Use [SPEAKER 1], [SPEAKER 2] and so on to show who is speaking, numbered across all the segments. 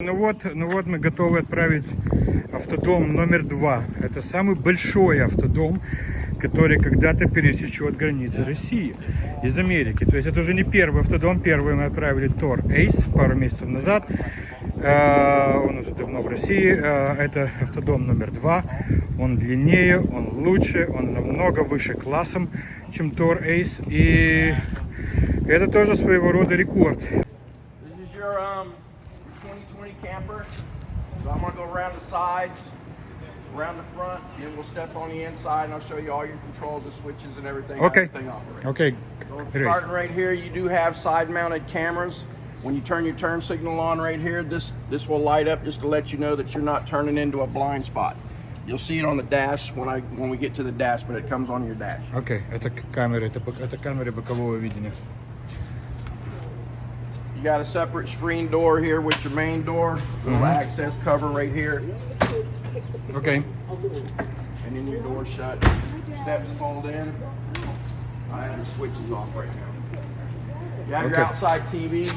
[SPEAKER 1] Ну вот мы готовы отправить автодом номер 2. Это самый большой автодом, который когда-то пересечет границы России из Америки. То есть это уже не первый автодом. Первый мы отправили Тор Эйс пару месяцев назад. Он уже давно в России. Это автодом номер 2. Он длиннее, он лучше, он намного выше классом, чем Тор Эйс. И это тоже своего рода рекорд.
[SPEAKER 2] Camper. So I'm going to go around the sides, around the front, and we'll step on the inside and I'll show you all your controls, the switches and everything.
[SPEAKER 1] Okay.
[SPEAKER 2] Okay. So
[SPEAKER 1] Great.
[SPEAKER 2] starting right here, you do have side mounted cameras. When you turn your turn signal on right here, this will light up just to let you know that you're not turning into a blind spot. You'll see it on the dash when we get to the dash, but it comes on your dash.
[SPEAKER 1] Okay, это камеры бокового видения.
[SPEAKER 2] You got a separate screen door here with your main door, little access cover right here.
[SPEAKER 1] Okay.
[SPEAKER 2] And then your door shut. Steps fold in. I have the switches off right now. You have your outside TV.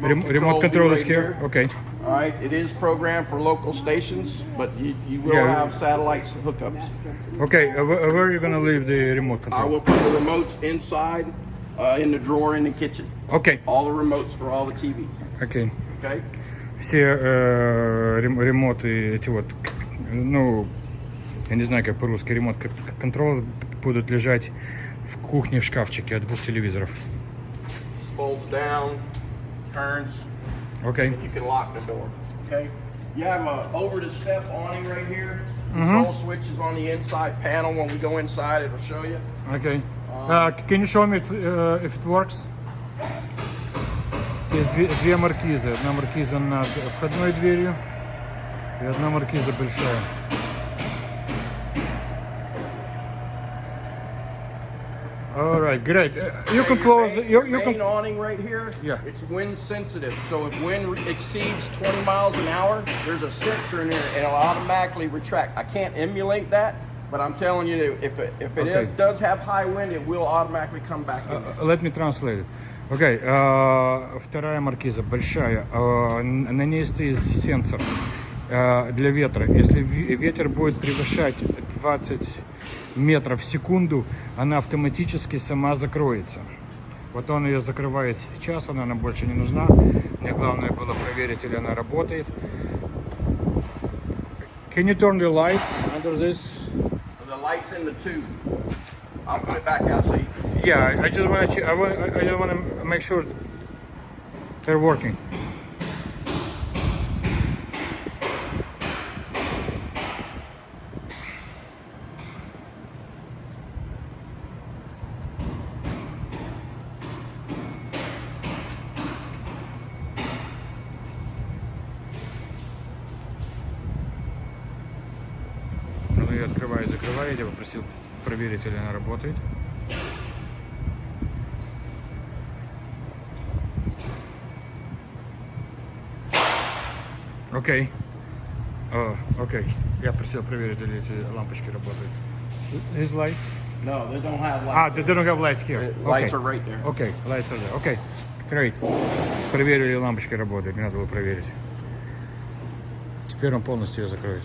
[SPEAKER 1] Remote control is here. Okay.
[SPEAKER 2] All right. It is programmed for local stations, but you will have satellite hookups.
[SPEAKER 1] Okay. Where are you gonna leave the remote control?
[SPEAKER 2] I will put the remotes inside. In the drawer in the kitchen.
[SPEAKER 1] Okay.
[SPEAKER 2] All the remotes for all the TVs.
[SPEAKER 1] Okay.
[SPEAKER 2] Okay.
[SPEAKER 1] Все ремоты эти вот, ну, я не знаю как по-русски, ремонт контрол будут лежать в кухне в шкафчике от двух телевизоров.
[SPEAKER 2] Folds down, turns.
[SPEAKER 1] Okay.
[SPEAKER 2] You can lock the door. Okay. You have a over the step awning right here. Control switches on the inside panel. When we go inside, it'll show you.
[SPEAKER 1] Okay. Can you show me if it works? Есть две маркизы. Одна маркиза над входной дверью и одна маркиза большая. All right, great. You can close. You
[SPEAKER 2] main awning right here.
[SPEAKER 1] Yeah.
[SPEAKER 2] It's wind sensitive, so if wind exceeds 20 miles an hour, there's a sensor in there, and it'll automatically retract. I can't emulate that. But I'm telling you, if it does have high wind, it will automatically come back in.
[SPEAKER 1] Let me translate it. Okay. Вторая маркиза большая. На ней стоит сенсор для ветра. Если ветер будет превышать 20 метров в секунду, она автоматически сама закроется. Вот он ее закрывает сейчас, она нам больше не нужна. Мне главное было проверить, или она работает. Can you turn the lights under this?
[SPEAKER 2] The lights in the tube. I'll put it back out so you can see.
[SPEAKER 1] Yeah, I just want to make sure they're working. Я открываю и закрываю. Я попросил проверить, или она работает. Окей. Окей. Я просил проверить, или эти лампочки работают. These lights?
[SPEAKER 2] No, they don't have lights.
[SPEAKER 1] They don't have lights here.
[SPEAKER 2] Lights are right there.
[SPEAKER 1] Okay, lights are there. Okay, great. Проверили, лампочки работают. Мне надо было проверить. Теперь он полностью ее закроет.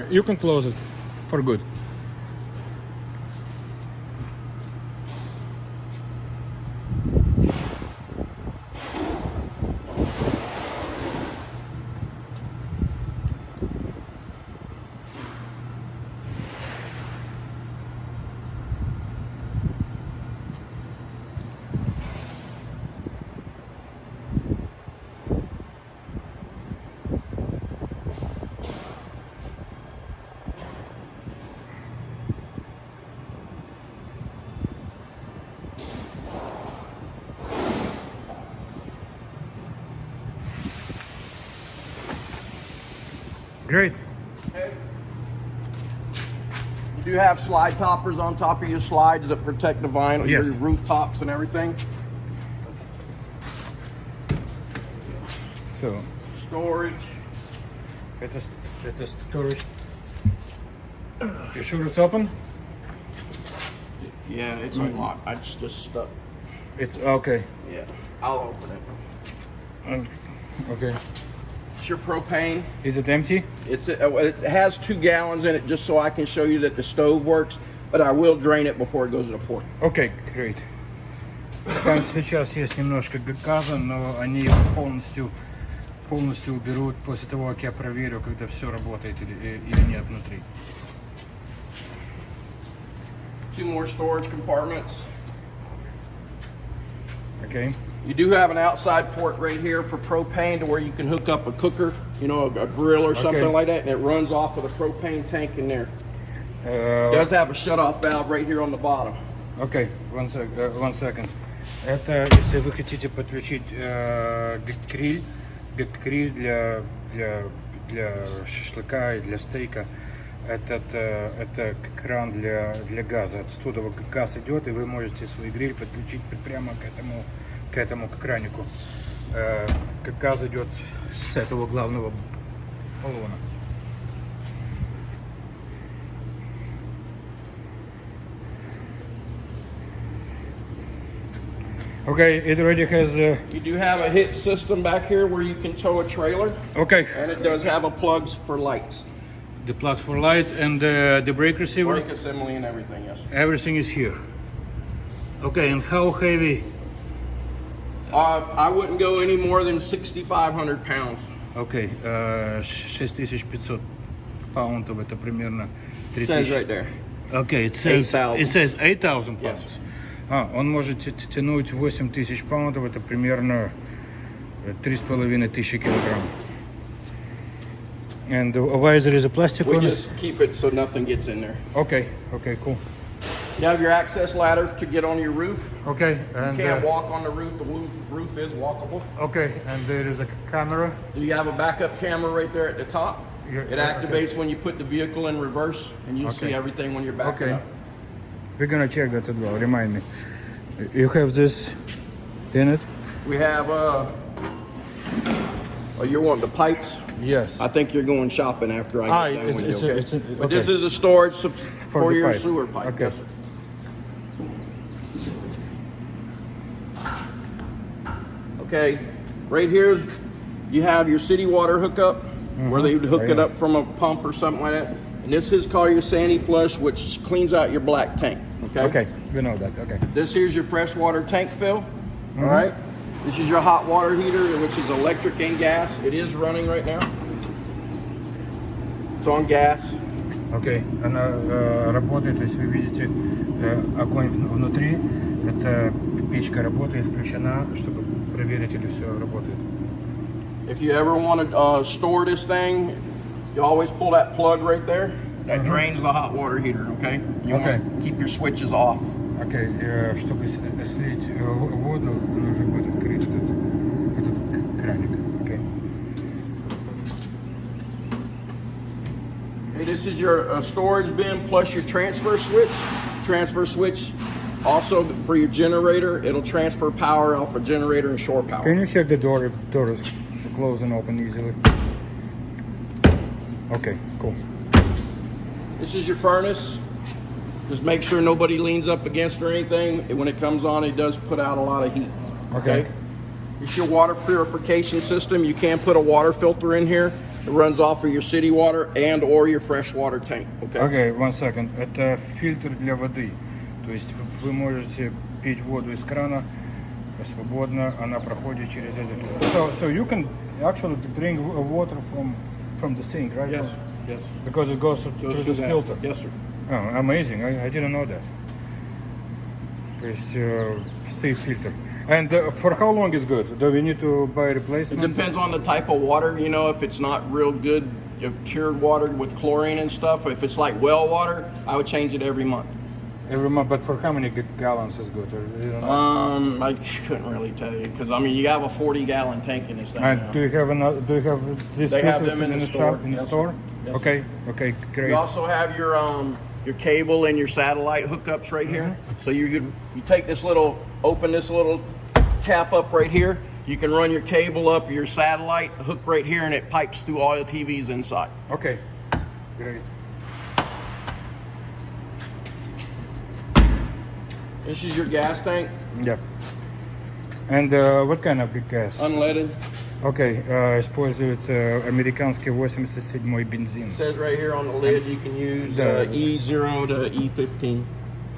[SPEAKER 1] You can close it for good. Great.
[SPEAKER 2] Okay. You do have slide toppers on top of your slides that protect the vinyl, your rooftops and everything.
[SPEAKER 1] So,
[SPEAKER 2] storage.
[SPEAKER 1] Это storage. You sure it's open?
[SPEAKER 2] Yeah, it's unlocked. I just stuck.
[SPEAKER 1] It's okay.
[SPEAKER 2] Yeah, I'll open it.
[SPEAKER 1] Okay.
[SPEAKER 2] It's your propane.
[SPEAKER 1] Is it empty?
[SPEAKER 2] It has 2 gallons in it, just so I can show you that the stove works. But I will drain it before it goes to the port.
[SPEAKER 1] Okay, great. Там сейчас есть немножко газа, но они его полностью уберут после того, как я проверю, когда все работает или нет внутри.
[SPEAKER 2] 2 more storage compartments.
[SPEAKER 1] Okay.
[SPEAKER 2] You do have an outside port right here for propane to where you can hook up a cooker, you know, a grill or something like that, and it runs off of the propane tank in there. It does have a shut-off valve right here on the bottom.
[SPEAKER 1] Okay, one second. Это если вы хотите подключить гриль для шашлыка и для стейка. Это кран для газа. Отсюда газ идет, и вы можете свой гриль подключить прямо к этому кранику. Газ идет с этого главного баллона. Okay, it already has.
[SPEAKER 2] You do have a hitch system back here where you can tow a trailer.
[SPEAKER 1] Okay.
[SPEAKER 2] And it does have a plugs for lights.
[SPEAKER 1] The plugs for lights and the brake receiver.
[SPEAKER 2] Brake assembly and everything, yes.
[SPEAKER 1] Everything is here. Okay, and how heavy?
[SPEAKER 2] I wouldn't go any more than 6,500 pounds.
[SPEAKER 1] Okay, 6500 паунтов, это примерно 3000.
[SPEAKER 2] It says right there.
[SPEAKER 1] Okay, it says 8,000 pounds.
[SPEAKER 2] Yes.
[SPEAKER 1] Он может тянуть 8000 паундов, это примерно 3500 килограмм. And why is there a plastic
[SPEAKER 2] We
[SPEAKER 1] on it?
[SPEAKER 2] just keep it so nothing gets in there.
[SPEAKER 1] Okay, cool.
[SPEAKER 2] You have your access ladder to get on your roof.
[SPEAKER 1] Okay, and
[SPEAKER 2] You can't walk on the roof. The roof is walkable.
[SPEAKER 1] Okay, and there is a camera.
[SPEAKER 2] You have a backup camera right there at the top. It activates when you put the vehicle in reverse, and you see everything when you're backing up.
[SPEAKER 1] We're gonna check that as well. Remind me. You have this in it?
[SPEAKER 2] We have oh, you're wanting the pipes?
[SPEAKER 1] Yes.
[SPEAKER 2] I think you're going shopping after I get done with you, okay? But this is a storage for your
[SPEAKER 1] pipe.
[SPEAKER 2] sewer pipe.
[SPEAKER 1] Okay.
[SPEAKER 2] Yes, sir. Okay, right here you have your city water hookup, where they would hook it up from a pump or something like that. And this is called your sandy flush, which cleans out your black tank. Okay.
[SPEAKER 1] Okay, we know that. Okay.
[SPEAKER 2] This here's your freshwater tank fill. All right. This is your hot water heater, which is electric and gas. It is running right now. It's on gas.
[SPEAKER 1] Okay. Она работает, если вы видите огонь внутри, эта печка работает, включена, чтобы проверить, или все работает.
[SPEAKER 2] If you ever want to store this thing, you always pull that plug right there. That drains the hot water heater, okay? You want to keep your switches off.
[SPEAKER 1] Okay, чтобы слить воду, нужно будет открыть этот краник. Okay.
[SPEAKER 2] Hey, this is your storage bin plus your transfer switch. Transfer switch also for your generator. It'll transfer power off a generator and shore power.
[SPEAKER 1] Can you check the door if the door is close and open easily? Okay, cool.
[SPEAKER 2] This is your furnace. Just make sure nobody leans up against or anything. When it comes on, it does put out a lot of heat. Okay. It's your water purification system. You can put a water filter in here. It runs off of your city water and or your freshwater tank. Okay.
[SPEAKER 1] Okay, 1 second. Это фильтр для воды. То есть вы можете пить воду из крана свободно, она проходит через этот фильтр. So you can actually drink water from the sink, right?
[SPEAKER 2] Yes. Yes.
[SPEAKER 1] Because it goes through this filter.
[SPEAKER 2] Yes, sir.
[SPEAKER 1] Oh, amazing. I didn't know that. То есть state filter. And for how long is good? Do we need to buy a replacement?
[SPEAKER 2] It depends on the type of water. You know, if it's not real good, cured water with chlorine and stuff. If it's like well water, I would change it every month.
[SPEAKER 1] Every month, but for how many gallons is good? You don't know?
[SPEAKER 2] I couldn't really tell you because I mean you have a 40-gallon tank in this thing.
[SPEAKER 1] And do you have these
[SPEAKER 2] They have
[SPEAKER 1] filters
[SPEAKER 2] them in the
[SPEAKER 1] shop,
[SPEAKER 2] store.
[SPEAKER 1] in the
[SPEAKER 2] Yes,
[SPEAKER 1] store?
[SPEAKER 2] Yes,
[SPEAKER 1] Okay, great.
[SPEAKER 2] You also have your cable and your satellite hookups right here. So you take this little, open this little cap up right here. You can run your cable up your satellite hook right here, and it pipes through all the TVs inside.
[SPEAKER 1] Okay, great.
[SPEAKER 2] This is your gas tank.
[SPEAKER 1] Yeah. And what kind of gas?
[SPEAKER 2] Unleaded.
[SPEAKER 1] Окей, используют американский 87-й бензин.
[SPEAKER 2] It says right here on the lid you can use E0 to E15.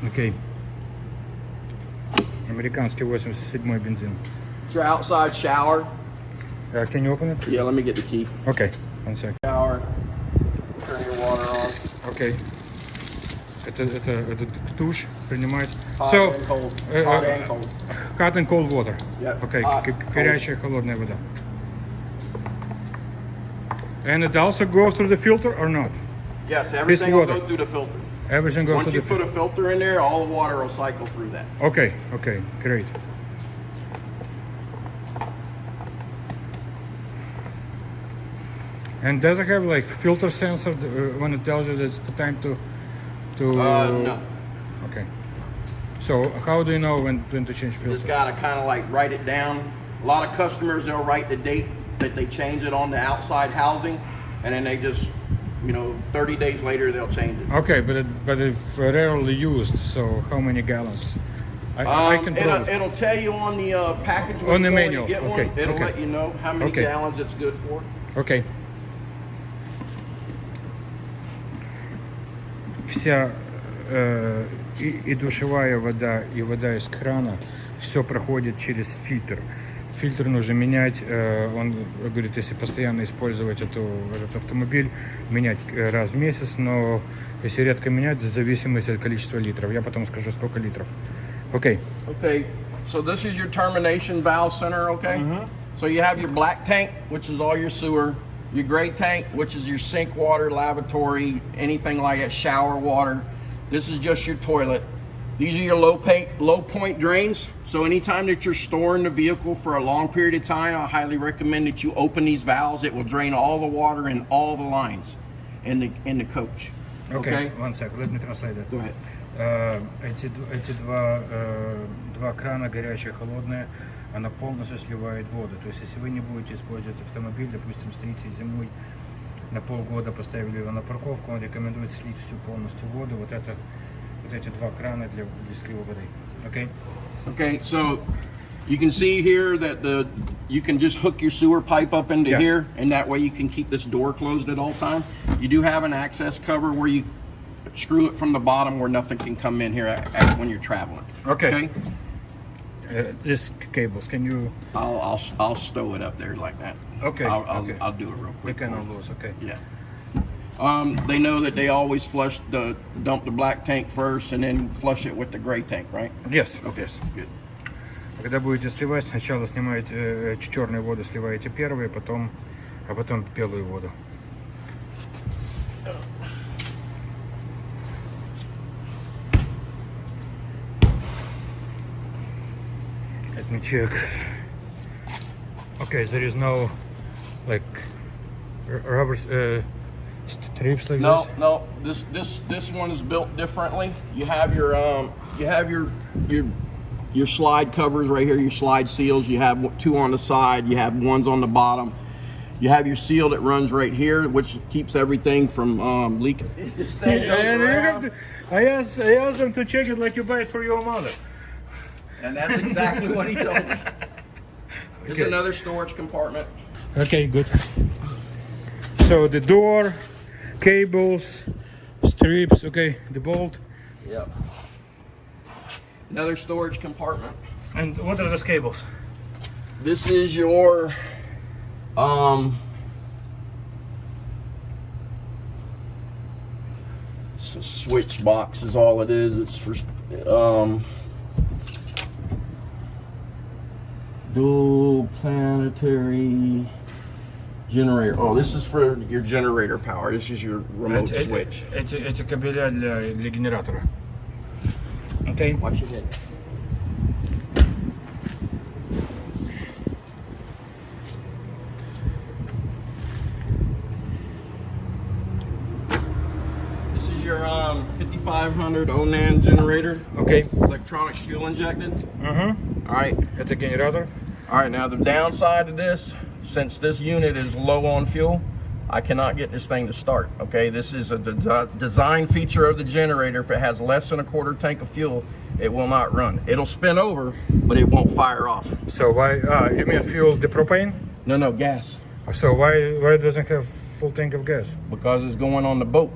[SPEAKER 1] Окей. Американский 87-й бензин.
[SPEAKER 2] It's your outside shower.
[SPEAKER 1] Can you open it?
[SPEAKER 2] Yeah, let me get the key.
[SPEAKER 1] Okay, one sec.
[SPEAKER 2] Shower. Turn your water on.
[SPEAKER 1] Окей. Это душ принимает.
[SPEAKER 2] Hot
[SPEAKER 1] So,
[SPEAKER 2] and cold. Hot and cold.
[SPEAKER 1] hot and cold water.
[SPEAKER 2] Yeah,
[SPEAKER 1] Окей,
[SPEAKER 2] hot,
[SPEAKER 1] горячая и холодная вода. And it also goes through the filter or not?
[SPEAKER 2] Yes, everything will
[SPEAKER 1] water.
[SPEAKER 2] go through the filter.
[SPEAKER 1] Everything goes
[SPEAKER 2] Once
[SPEAKER 1] through
[SPEAKER 2] you
[SPEAKER 1] the
[SPEAKER 2] put
[SPEAKER 1] filter.
[SPEAKER 2] a filter in there, all the water will cycle through that.
[SPEAKER 1] Okay, okay, great. And does it have like filter sensor when it tells you that it's the time to?
[SPEAKER 2] No.
[SPEAKER 1] Okay. So how do you know when to change
[SPEAKER 2] You
[SPEAKER 1] filter?
[SPEAKER 2] just gotta kind of like write it down. A lot of customers, they'll write the date that they change it on the outside housing, and then they just, 30 days later they'll change it.
[SPEAKER 1] Okay, but if rarely used, so how many gallons? I control it.
[SPEAKER 2] It'll tell you on the package when
[SPEAKER 1] On the
[SPEAKER 2] you go
[SPEAKER 1] manual,
[SPEAKER 2] to get
[SPEAKER 1] okay,
[SPEAKER 2] one. It'll
[SPEAKER 1] okay.
[SPEAKER 2] let you know how many
[SPEAKER 1] Okay.
[SPEAKER 2] gallons it's good for.
[SPEAKER 1] Окей. Вся и душевая вода, и вода из крана, все проходит через фильтр. Фильтр нужно менять, он говорит, если постоянно использовать этот автомобиль, менять раз в месяц, но если редко менять, в зависимости от количества литров. Я потом скажу, сколько литров. Окей.
[SPEAKER 2] Okay, so this is your termination valve center, okay? So you have your black tank, which is all your sewer, your gray tank, which is your sink water, lavatory, anything like that, shower water. This is just your toilet. These are your low point drains. So anytime that you're storing the vehicle for a long period of time, I highly recommend that you open these valves. It will drain all the water in all the lines in the coach.
[SPEAKER 1] Okay, one second, let me translate that.
[SPEAKER 2] Go ahead.
[SPEAKER 1] Эти два крана, горячая и холодная, она полностью сливает воду. То есть, если вы не будете использовать автомобиль, допустим, стоите зимой, на полгода поставили его на парковку, он рекомендует слить всю полностью воду. Вот эти два крана для слива воды. Okay?
[SPEAKER 2] Okay, so you can see here that you can just hook your sewer pipe up into
[SPEAKER 1] Yes.
[SPEAKER 2] here, and that way you can keep this door closed at all time. You do have an access cover where you screw it from the bottom where nothing can come in here when you're traveling.
[SPEAKER 1] Okay. These cables, can you?
[SPEAKER 2] I'll stow it up there like that.
[SPEAKER 1] Okay.
[SPEAKER 2] I'll do it real
[SPEAKER 1] They
[SPEAKER 2] quick.
[SPEAKER 1] cannot lose. Okay.
[SPEAKER 2] Yeah. They know that they always dump the black tank first and then flush it with the gray tank, right?
[SPEAKER 1] Yes.
[SPEAKER 2] Okay.
[SPEAKER 1] Yes.
[SPEAKER 2] Good.
[SPEAKER 1] Когда будете сливать, сначала снимаете черную воду, сливаете первую, а потом белую воду. Let me check. Okay, there is no like rubber strips like this.
[SPEAKER 2] No. This one is built differently. You have your slide covers right here. Your slide seals. You have two on the side. You have ones on the bottom. You have your seal that runs right here, which keeps everything from leaking. This thing goes around.
[SPEAKER 1] I asked them to check it like you buy it for your mother.
[SPEAKER 2] And that's exactly what he told me. There's
[SPEAKER 1] Okay.
[SPEAKER 2] another storage compartment.
[SPEAKER 1] Okay, good. So the door, cables, strips, okay, the bolt.
[SPEAKER 2] Yep. Another storage compartment.
[SPEAKER 1] And what are those cables?
[SPEAKER 2] This is your it's a switch box is all it is. It's for dual planetary generator. Oh, this is for your generator power. This is your remote switch.
[SPEAKER 1] Эти кабеля для генератора. Okay.
[SPEAKER 2] Watch your head. This is your 5500 Onan generator.
[SPEAKER 1] Okay.
[SPEAKER 2] Electronic fuel injected. All right.
[SPEAKER 1] Это генератор.
[SPEAKER 2] All right, now the downside of this, since this unit is low on fuel, I cannot get this thing to start, okay? This is a design feature of the generator. If it has less than a quarter tank of fuel, it will not run. It'll spin over, but it won't fire off.
[SPEAKER 1] So why? You mean fuel the propane?
[SPEAKER 2] No, gas.
[SPEAKER 1] So why it doesn't have full tank of gas?
[SPEAKER 2] Because it's going on the boat.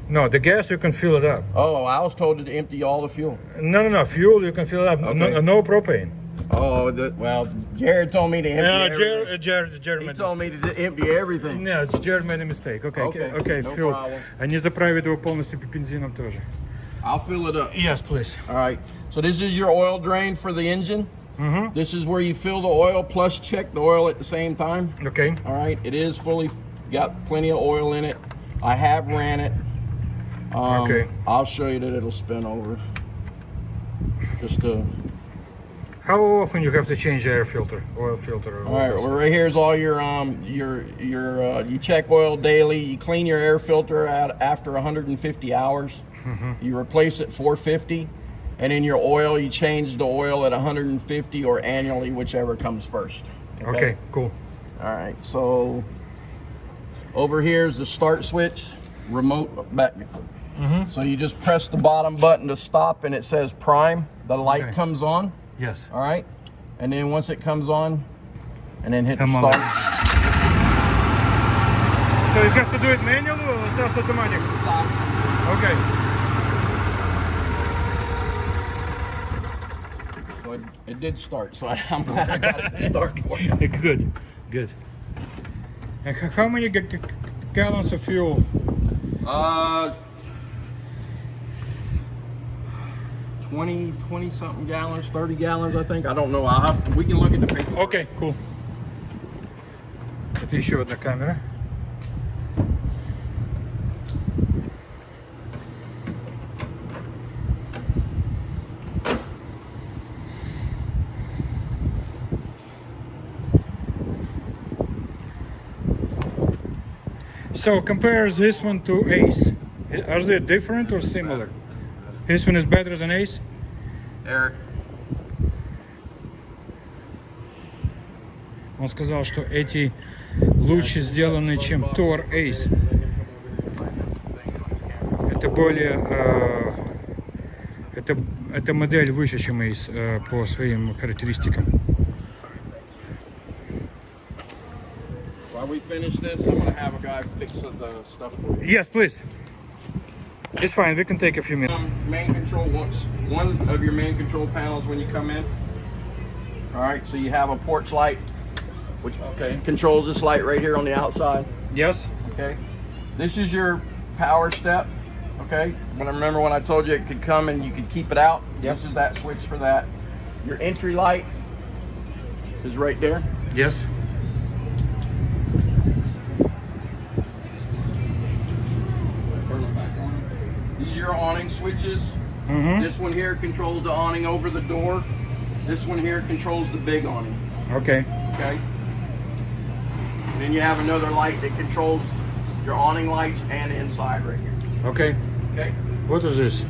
[SPEAKER 1] No, the gas you can fill it up.
[SPEAKER 2] Oh, I was told to empty all the fuel.
[SPEAKER 1] No, fuel you can fill it up.
[SPEAKER 2] Okay.
[SPEAKER 1] No propane.
[SPEAKER 2] Oh, well, Jared told me to empty
[SPEAKER 1] Jared
[SPEAKER 2] He told me to empty everything.
[SPEAKER 1] Нет, Jared made a mistake. Okay,
[SPEAKER 2] no
[SPEAKER 1] fuel.
[SPEAKER 2] problem.
[SPEAKER 1] Они заправят его полностью бензином тоже.
[SPEAKER 2] I'll fill it up.
[SPEAKER 1] Yes, please.
[SPEAKER 2] All right. So this is your oil drain for the engine.
[SPEAKER 1] Mm-hmm.
[SPEAKER 2] This is where you fill the oil plus check the oil at the same time.
[SPEAKER 1] Okay.
[SPEAKER 2] All right. It is fully got plenty of oil in it. I have ran it.
[SPEAKER 1] Okay.
[SPEAKER 2] I'll show you that it'll spin over. Just to.
[SPEAKER 1] How often you have to change the air filter, oil filter?
[SPEAKER 2] All right. Well, right here's all your you check oil daily. You clean your air filter out after 150 hours.
[SPEAKER 1] Mm-hmm.
[SPEAKER 2] You replace it 450, and in your oil you change the oil at 150 or annually, whichever comes first.
[SPEAKER 1] Okay, cool.
[SPEAKER 2] All right. So over here is the start switch, remote back.
[SPEAKER 1] Mm-hmm.
[SPEAKER 2] So you just press the bottom button to stop, and it says prime. The light
[SPEAKER 1] Okay.
[SPEAKER 2] comes on.
[SPEAKER 1] Yes.
[SPEAKER 2] All right. And then once it comes on, and then hit the
[SPEAKER 1] Come on.
[SPEAKER 2] start.
[SPEAKER 1] So you have to do it manually or self-automatic? Okay.
[SPEAKER 2] So it did start, so I'm glad I got it to start for you.
[SPEAKER 1] Good. And how many gallons of fuel?
[SPEAKER 2] 20 something gallons, 30 gallons, I think. I don't know. We can look at the paper.
[SPEAKER 1] Okay, cool. Это еще одна камера. So compare this one to Ace. Are they different or similar? This one is better than Ace?
[SPEAKER 2] Eric.
[SPEAKER 1] Он сказал, что эти лучше сделаны, чем Tor Ace. Это более, эта модель выше, чем Ace по своим характеристикам.
[SPEAKER 2] While we finish this, I'm going to have a guy fix the stuff for you.
[SPEAKER 1] Yes, please. It's fine. We can take a few minutes.
[SPEAKER 2] Main control, one of your main control panels when you come in. All right, so you have a porch light, which controls this light right here on the outside.
[SPEAKER 1] Yes.
[SPEAKER 2] Okay. This is your power step. Okay. But I remember when I told you it could come and you could keep it out.
[SPEAKER 1] Yep.
[SPEAKER 2] This is that switch for that. Your entry light is right there.
[SPEAKER 1] Yes.
[SPEAKER 2] These are your awning switches.
[SPEAKER 1] Mm-hmm.
[SPEAKER 2] This one here controls the awning over the door. This one here controls the big awning.
[SPEAKER 1] Okay.
[SPEAKER 2] Okay. And then you have another light that controls your awning lights and inside right here.
[SPEAKER 1] Okay.
[SPEAKER 2] Okay.
[SPEAKER 1] What is this?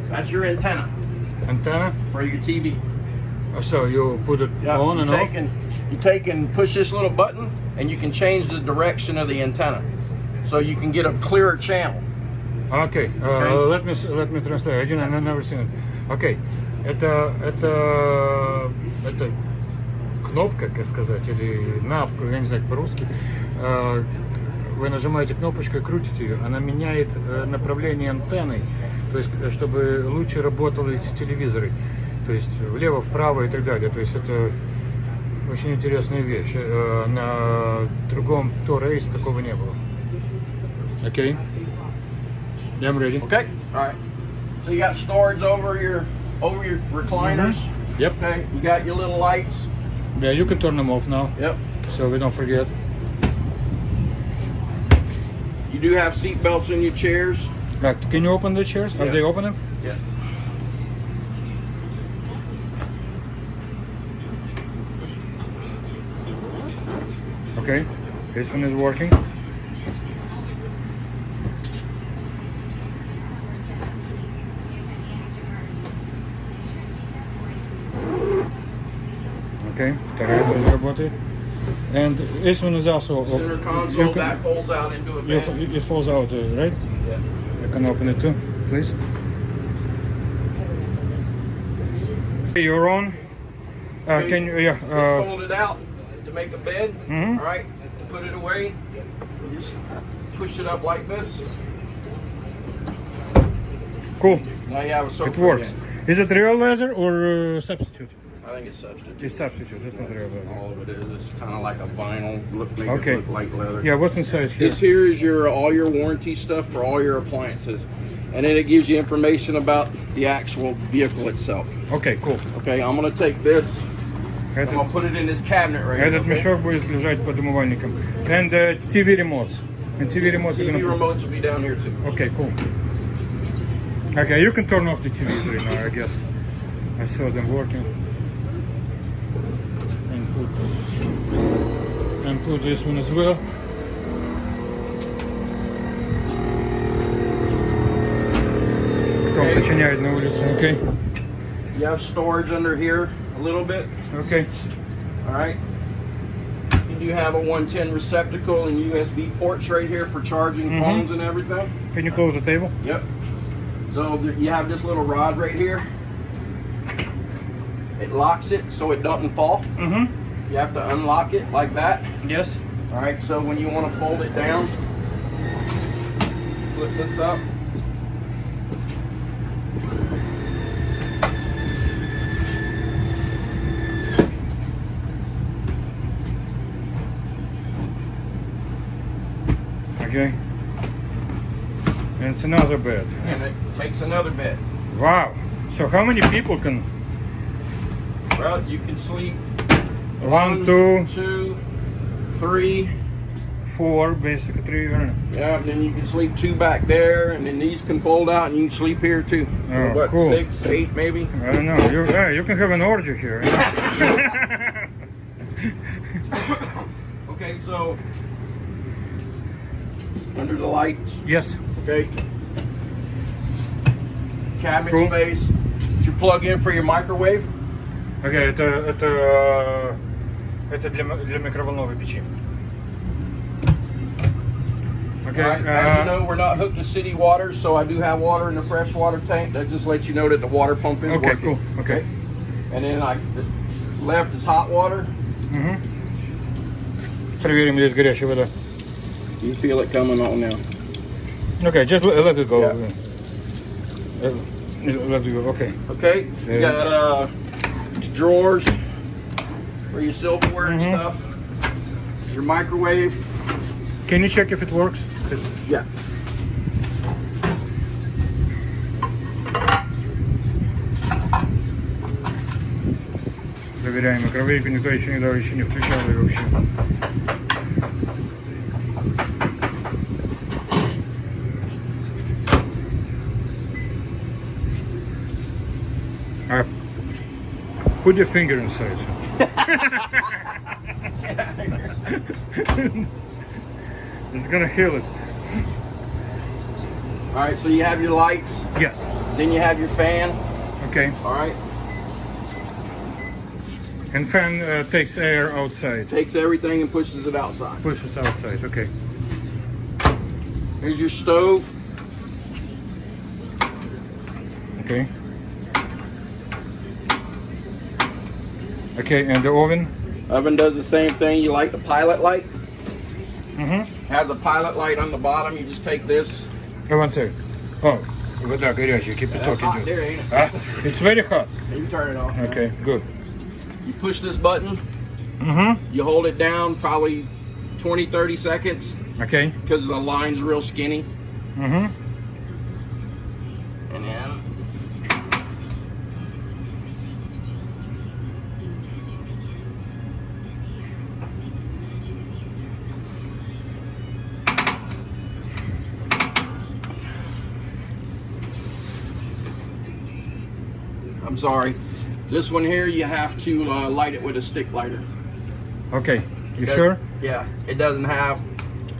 [SPEAKER 2] That's your antenna
[SPEAKER 1] Antenna?
[SPEAKER 2] for your TV.
[SPEAKER 1] So you put it on and off?
[SPEAKER 2] You take and push this little button, and you can change the direction of the antenna, so you can get a clearer channel.
[SPEAKER 1] Okay. Let me translate. Again, I've never seen it. Okay. Это кнопка, как сказать, или навка, я не знаю по-русски. Вы нажимаете кнопочку и крутите ее, она меняет направление антенны, то есть чтобы лучше работали эти телевизоры, то есть влево, вправо и так далее. То есть это очень интересная вещь. На другом Tor Ace такого не было. Okay. Yeah, I'm ready.
[SPEAKER 2] Okay. All right. So you got storage over your recliners.
[SPEAKER 1] Mm-hmm. Yep.
[SPEAKER 2] Okay. You got your little lights.
[SPEAKER 1] Yeah, you can turn them off now.
[SPEAKER 2] Yep.
[SPEAKER 1] So we don't forget.
[SPEAKER 2] You do have seat belts in your chairs.
[SPEAKER 1] Can you open the chairs? Are
[SPEAKER 2] Yeah.
[SPEAKER 1] they open?
[SPEAKER 2] Yes.
[SPEAKER 1] Okay. This one is working. Okay, вторая тоже работает. And this one is also
[SPEAKER 2] Center console that folds out into a bed.
[SPEAKER 1] it falls out, right?
[SPEAKER 2] Yeah.
[SPEAKER 1] I can open it too, please. You're on.
[SPEAKER 2] Okay.
[SPEAKER 1] Can you? Yeah.
[SPEAKER 2] It's folded out. The make a bed, all right, to put it away, you just push it up like this.
[SPEAKER 1] Cool.
[SPEAKER 2] Now you have a sofa.
[SPEAKER 1] It works.
[SPEAKER 2] again.
[SPEAKER 1] Is it real leather or substitute?
[SPEAKER 2] I think it's substitute.
[SPEAKER 1] It's substitute. It's not real leather.
[SPEAKER 2] All of it is. It's kind of like a vinyl. Make
[SPEAKER 1] Okay.
[SPEAKER 2] it look like leather.
[SPEAKER 1] Yeah. What's inside here?
[SPEAKER 2] This here is your all your warranty stuff for all your appliances, and then it gives you information about the actual vehicle itself.
[SPEAKER 1] Okay. Cool.
[SPEAKER 2] Okay, I'm gonna take this. I'm
[SPEAKER 1] Этот,
[SPEAKER 2] gonna put it in this cabinet right here.
[SPEAKER 1] этот
[SPEAKER 2] Okay?
[SPEAKER 1] мешок будет лежать под умывальником. And TV remotes. And TV remotes are
[SPEAKER 2] TV
[SPEAKER 1] gonna.
[SPEAKER 2] remotes will be down here too.
[SPEAKER 1] Okay. Cool. Okay. You can turn off the TVs right now. I guess. I saw them working. And put this one as well. Кто починяет на улице, okay?
[SPEAKER 2] You have storage under here a little bit.
[SPEAKER 1] Okay.
[SPEAKER 2] All right. You do have a 110 receptacle and USB ports right here for charging phones and everything.
[SPEAKER 1] Can you close the table?
[SPEAKER 2] Yep. So you have this little rod right here. It locks it so it doesn't fall. You have to unlock it like that.
[SPEAKER 1] Yes.
[SPEAKER 2] All right. So when you want to fold it down, flip this up.
[SPEAKER 1] Okay. And it's another bed.
[SPEAKER 2] And it makes another bed.
[SPEAKER 1] Wow. So how many people can?
[SPEAKER 2] Well, you can sleep
[SPEAKER 1] 1, 2,
[SPEAKER 2] 2, 3.
[SPEAKER 1] 4, basically 3. I don't know.
[SPEAKER 2] Yeah, and then you can sleep 2 back there, and then these can fold out, and you can sleep here too. So
[SPEAKER 1] Oh,
[SPEAKER 2] what,
[SPEAKER 1] cool.
[SPEAKER 2] 6, 8 maybe?
[SPEAKER 1] I don't know. You can have an orgy here.
[SPEAKER 2] Okay, so under the lights,
[SPEAKER 1] Yes.
[SPEAKER 2] okay. Cabinet
[SPEAKER 1] Cool.
[SPEAKER 2] space. You plug in for your microwave.
[SPEAKER 1] Okay, это для микроволновой печи. Okay.
[SPEAKER 2] All right. As you know, we're not hooked to city water, so I do have water in the freshwater tank. That just lets you know that the water pump is
[SPEAKER 1] Okay,
[SPEAKER 2] working.
[SPEAKER 1] cool. Okay.
[SPEAKER 2] And then the left is hot water.
[SPEAKER 1] Проверим, здесь горячая вода.
[SPEAKER 2] You feel it coming on now.
[SPEAKER 1] Okay, just let it go.
[SPEAKER 2] Yeah.
[SPEAKER 1] Let it go. Okay.
[SPEAKER 2] Okay. You
[SPEAKER 1] Yeah.
[SPEAKER 2] got drawers for your silverware and stuff. Your microwave.
[SPEAKER 1] Can you check if it works?
[SPEAKER 2] Yeah.
[SPEAKER 1] Проверяем микровейку, никто еще не включал ее вообще. Put your finger inside. It's gonna heal it.
[SPEAKER 2] All right. So you have your lights.
[SPEAKER 1] Yes.
[SPEAKER 2] Then you have your fan.
[SPEAKER 1] Okay.
[SPEAKER 2] All right.
[SPEAKER 1] And fan takes air outside.
[SPEAKER 2] Takes everything and pushes it outside.
[SPEAKER 1] Pushes outside. Okay.
[SPEAKER 2] Here's your stove.
[SPEAKER 1] Okay. Okay, and the oven?
[SPEAKER 2] Oven does the same thing. You light the pilot light.
[SPEAKER 1] Mm-hmm.
[SPEAKER 2] Has a pilot light on the bottom. You just take this.
[SPEAKER 1] One second. Oh, вода горячая, кипяток
[SPEAKER 2] That's hot
[SPEAKER 1] идет.
[SPEAKER 2] there, ain't it?
[SPEAKER 1] Ah, it's very hot.
[SPEAKER 2] You turn it off.
[SPEAKER 1] Okay, good.
[SPEAKER 2] You push this button.
[SPEAKER 1] Mm-hmm.
[SPEAKER 2] You hold it down probably 20-30 seconds
[SPEAKER 1] Okay.
[SPEAKER 2] because the line's real skinny.
[SPEAKER 1] Mm-hmm.
[SPEAKER 2] And then I'm sorry. This one here, you have to light it with a stick lighter.
[SPEAKER 1] Okay. You sure?
[SPEAKER 2] Yeah. It doesn't have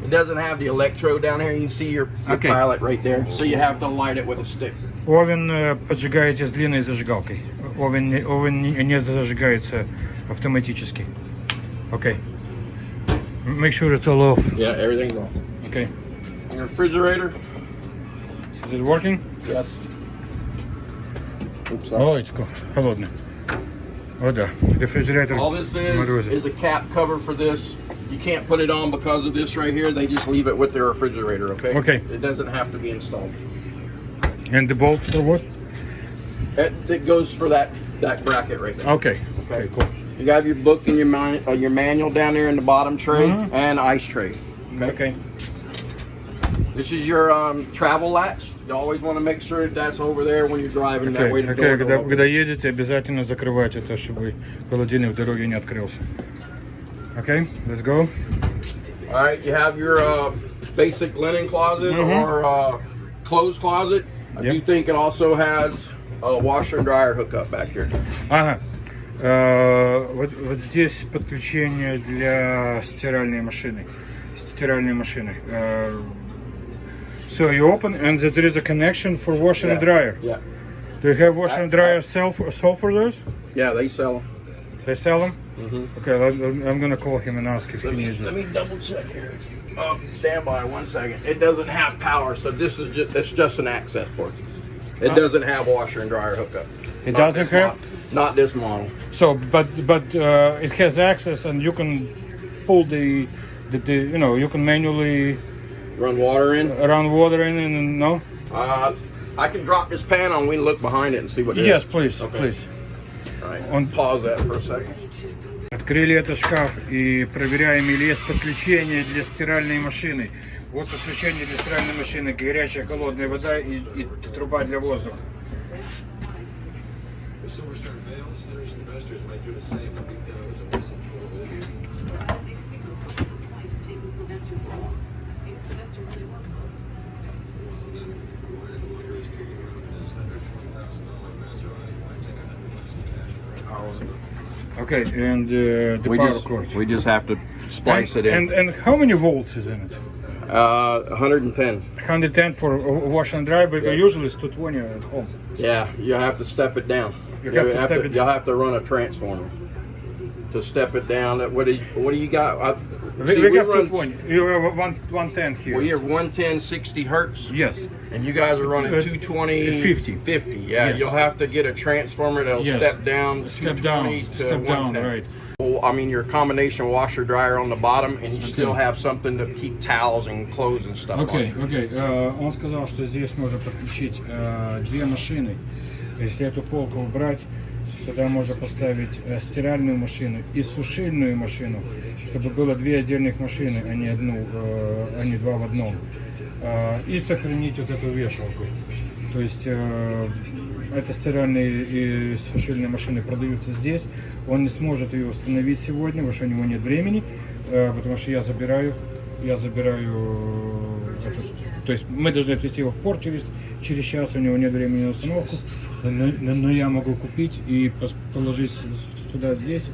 [SPEAKER 2] the electrode down here. You can see your
[SPEAKER 1] Okay.
[SPEAKER 2] pilot right there. So you have to light it with a stick.
[SPEAKER 1] Овен поджигаете с длинной зажигалкой. Овен не зажигается автоматически. Okay. Make sure it's all off.
[SPEAKER 2] Yeah, everything's on.
[SPEAKER 1] Okay.
[SPEAKER 2] Your refrigerator.
[SPEAKER 1] Is it working?
[SPEAKER 2] Yes. Oops, sorry.
[SPEAKER 1] Oh, it's холодно. О, да. Рефрижератор
[SPEAKER 2] All this
[SPEAKER 1] морозит.
[SPEAKER 2] is a cap cover for this. You can't put it on because of this right here. They just leave it with their refrigerator, okay?
[SPEAKER 1] Okay.
[SPEAKER 2] It doesn't have to be installed.
[SPEAKER 1] And the bolt for what?
[SPEAKER 2] It goes for that bracket right there.
[SPEAKER 1] Okay. Okay, cool.
[SPEAKER 2] You got your book and your manual down there in the bottom tray and ice tray.
[SPEAKER 1] Okay.
[SPEAKER 2] This is your travel latch. You always want to make sure that's over there when you're driving. That way the door don't open.
[SPEAKER 1] Когда едете, обязательно закрывать это, чтобы холодильник в дороге не открылся. Okay, let's go.
[SPEAKER 2] All right, you have your basic linen closet or clothes closet. I do think it also has a washer and dryer hookup back here.
[SPEAKER 1] Ага. Вот здесь подключение для стиральной машины. So you open and there is a connection for washer and dryer.
[SPEAKER 2] Yeah.
[SPEAKER 1] Do you have washer and dryer sold for those?
[SPEAKER 2] Yeah, they sell them.
[SPEAKER 1] They sell them? Okay, I'm gonna call him and ask if he needs
[SPEAKER 2] Let
[SPEAKER 1] it.
[SPEAKER 2] me double check here. Stand by 1 second. It doesn't have power, so it's just an access port. It doesn't have washer and dryer hookup.
[SPEAKER 1] It doesn't have?
[SPEAKER 2] Not this model.
[SPEAKER 1] So, but it has access, and you can pull the you can manually
[SPEAKER 2] Run water in.
[SPEAKER 1] run water in, and no?
[SPEAKER 2] I can drop this pan on. We can look behind it and see what it
[SPEAKER 1] Yes,
[SPEAKER 2] is.
[SPEAKER 1] please,
[SPEAKER 2] Okay.
[SPEAKER 1] please.
[SPEAKER 2] All right. Pause that for a second.
[SPEAKER 1] Открыли этот шкаф и проверяем, или есть подключение для стиральной машины. Вот подключение для стиральной машины, горячая, холодная вода и труба для воздуха. Okay, and the power cord.
[SPEAKER 2] We just have to splice it in.
[SPEAKER 1] And how many volts is in it?
[SPEAKER 2] 110.
[SPEAKER 1] 110 for wash and dry, but usually it's 220 at home.
[SPEAKER 2] Yeah, you have to step it down. You'll have to run a transformer to step it down. What do you got?
[SPEAKER 1] We have 220. You have 110 here.
[SPEAKER 2] We have 110 60 hertz.
[SPEAKER 1] Yes.
[SPEAKER 2] And you guys are running 220
[SPEAKER 1] 50.
[SPEAKER 2] 50. Yeah,
[SPEAKER 1] Yes.
[SPEAKER 2] you'll have to get a transformer that'll step down 220 to
[SPEAKER 1] step
[SPEAKER 2] 110.
[SPEAKER 1] down, right.
[SPEAKER 2] Well, I mean, your combination washer dryer on the bottom, and you still have something to keep towels and clothes and stuff
[SPEAKER 1] Окей,
[SPEAKER 2] on.
[SPEAKER 1] окей. Он сказал, что здесь можно подключить две машины. Если эту полку убрать, сюда можно поставить стиральную машину и сушильную машину, чтобы было две отдельных машины, а не два в одном. И сохранить вот эту вешалку. То есть это стиральные и сушильные машины продаются здесь. Он не сможет ее установить сегодня, потому что у него нет времени, потому что я забираю это. То есть мы должны отвезти его в порт через час, у него нет времени на установку, но я могу купить и положить сюда здесь,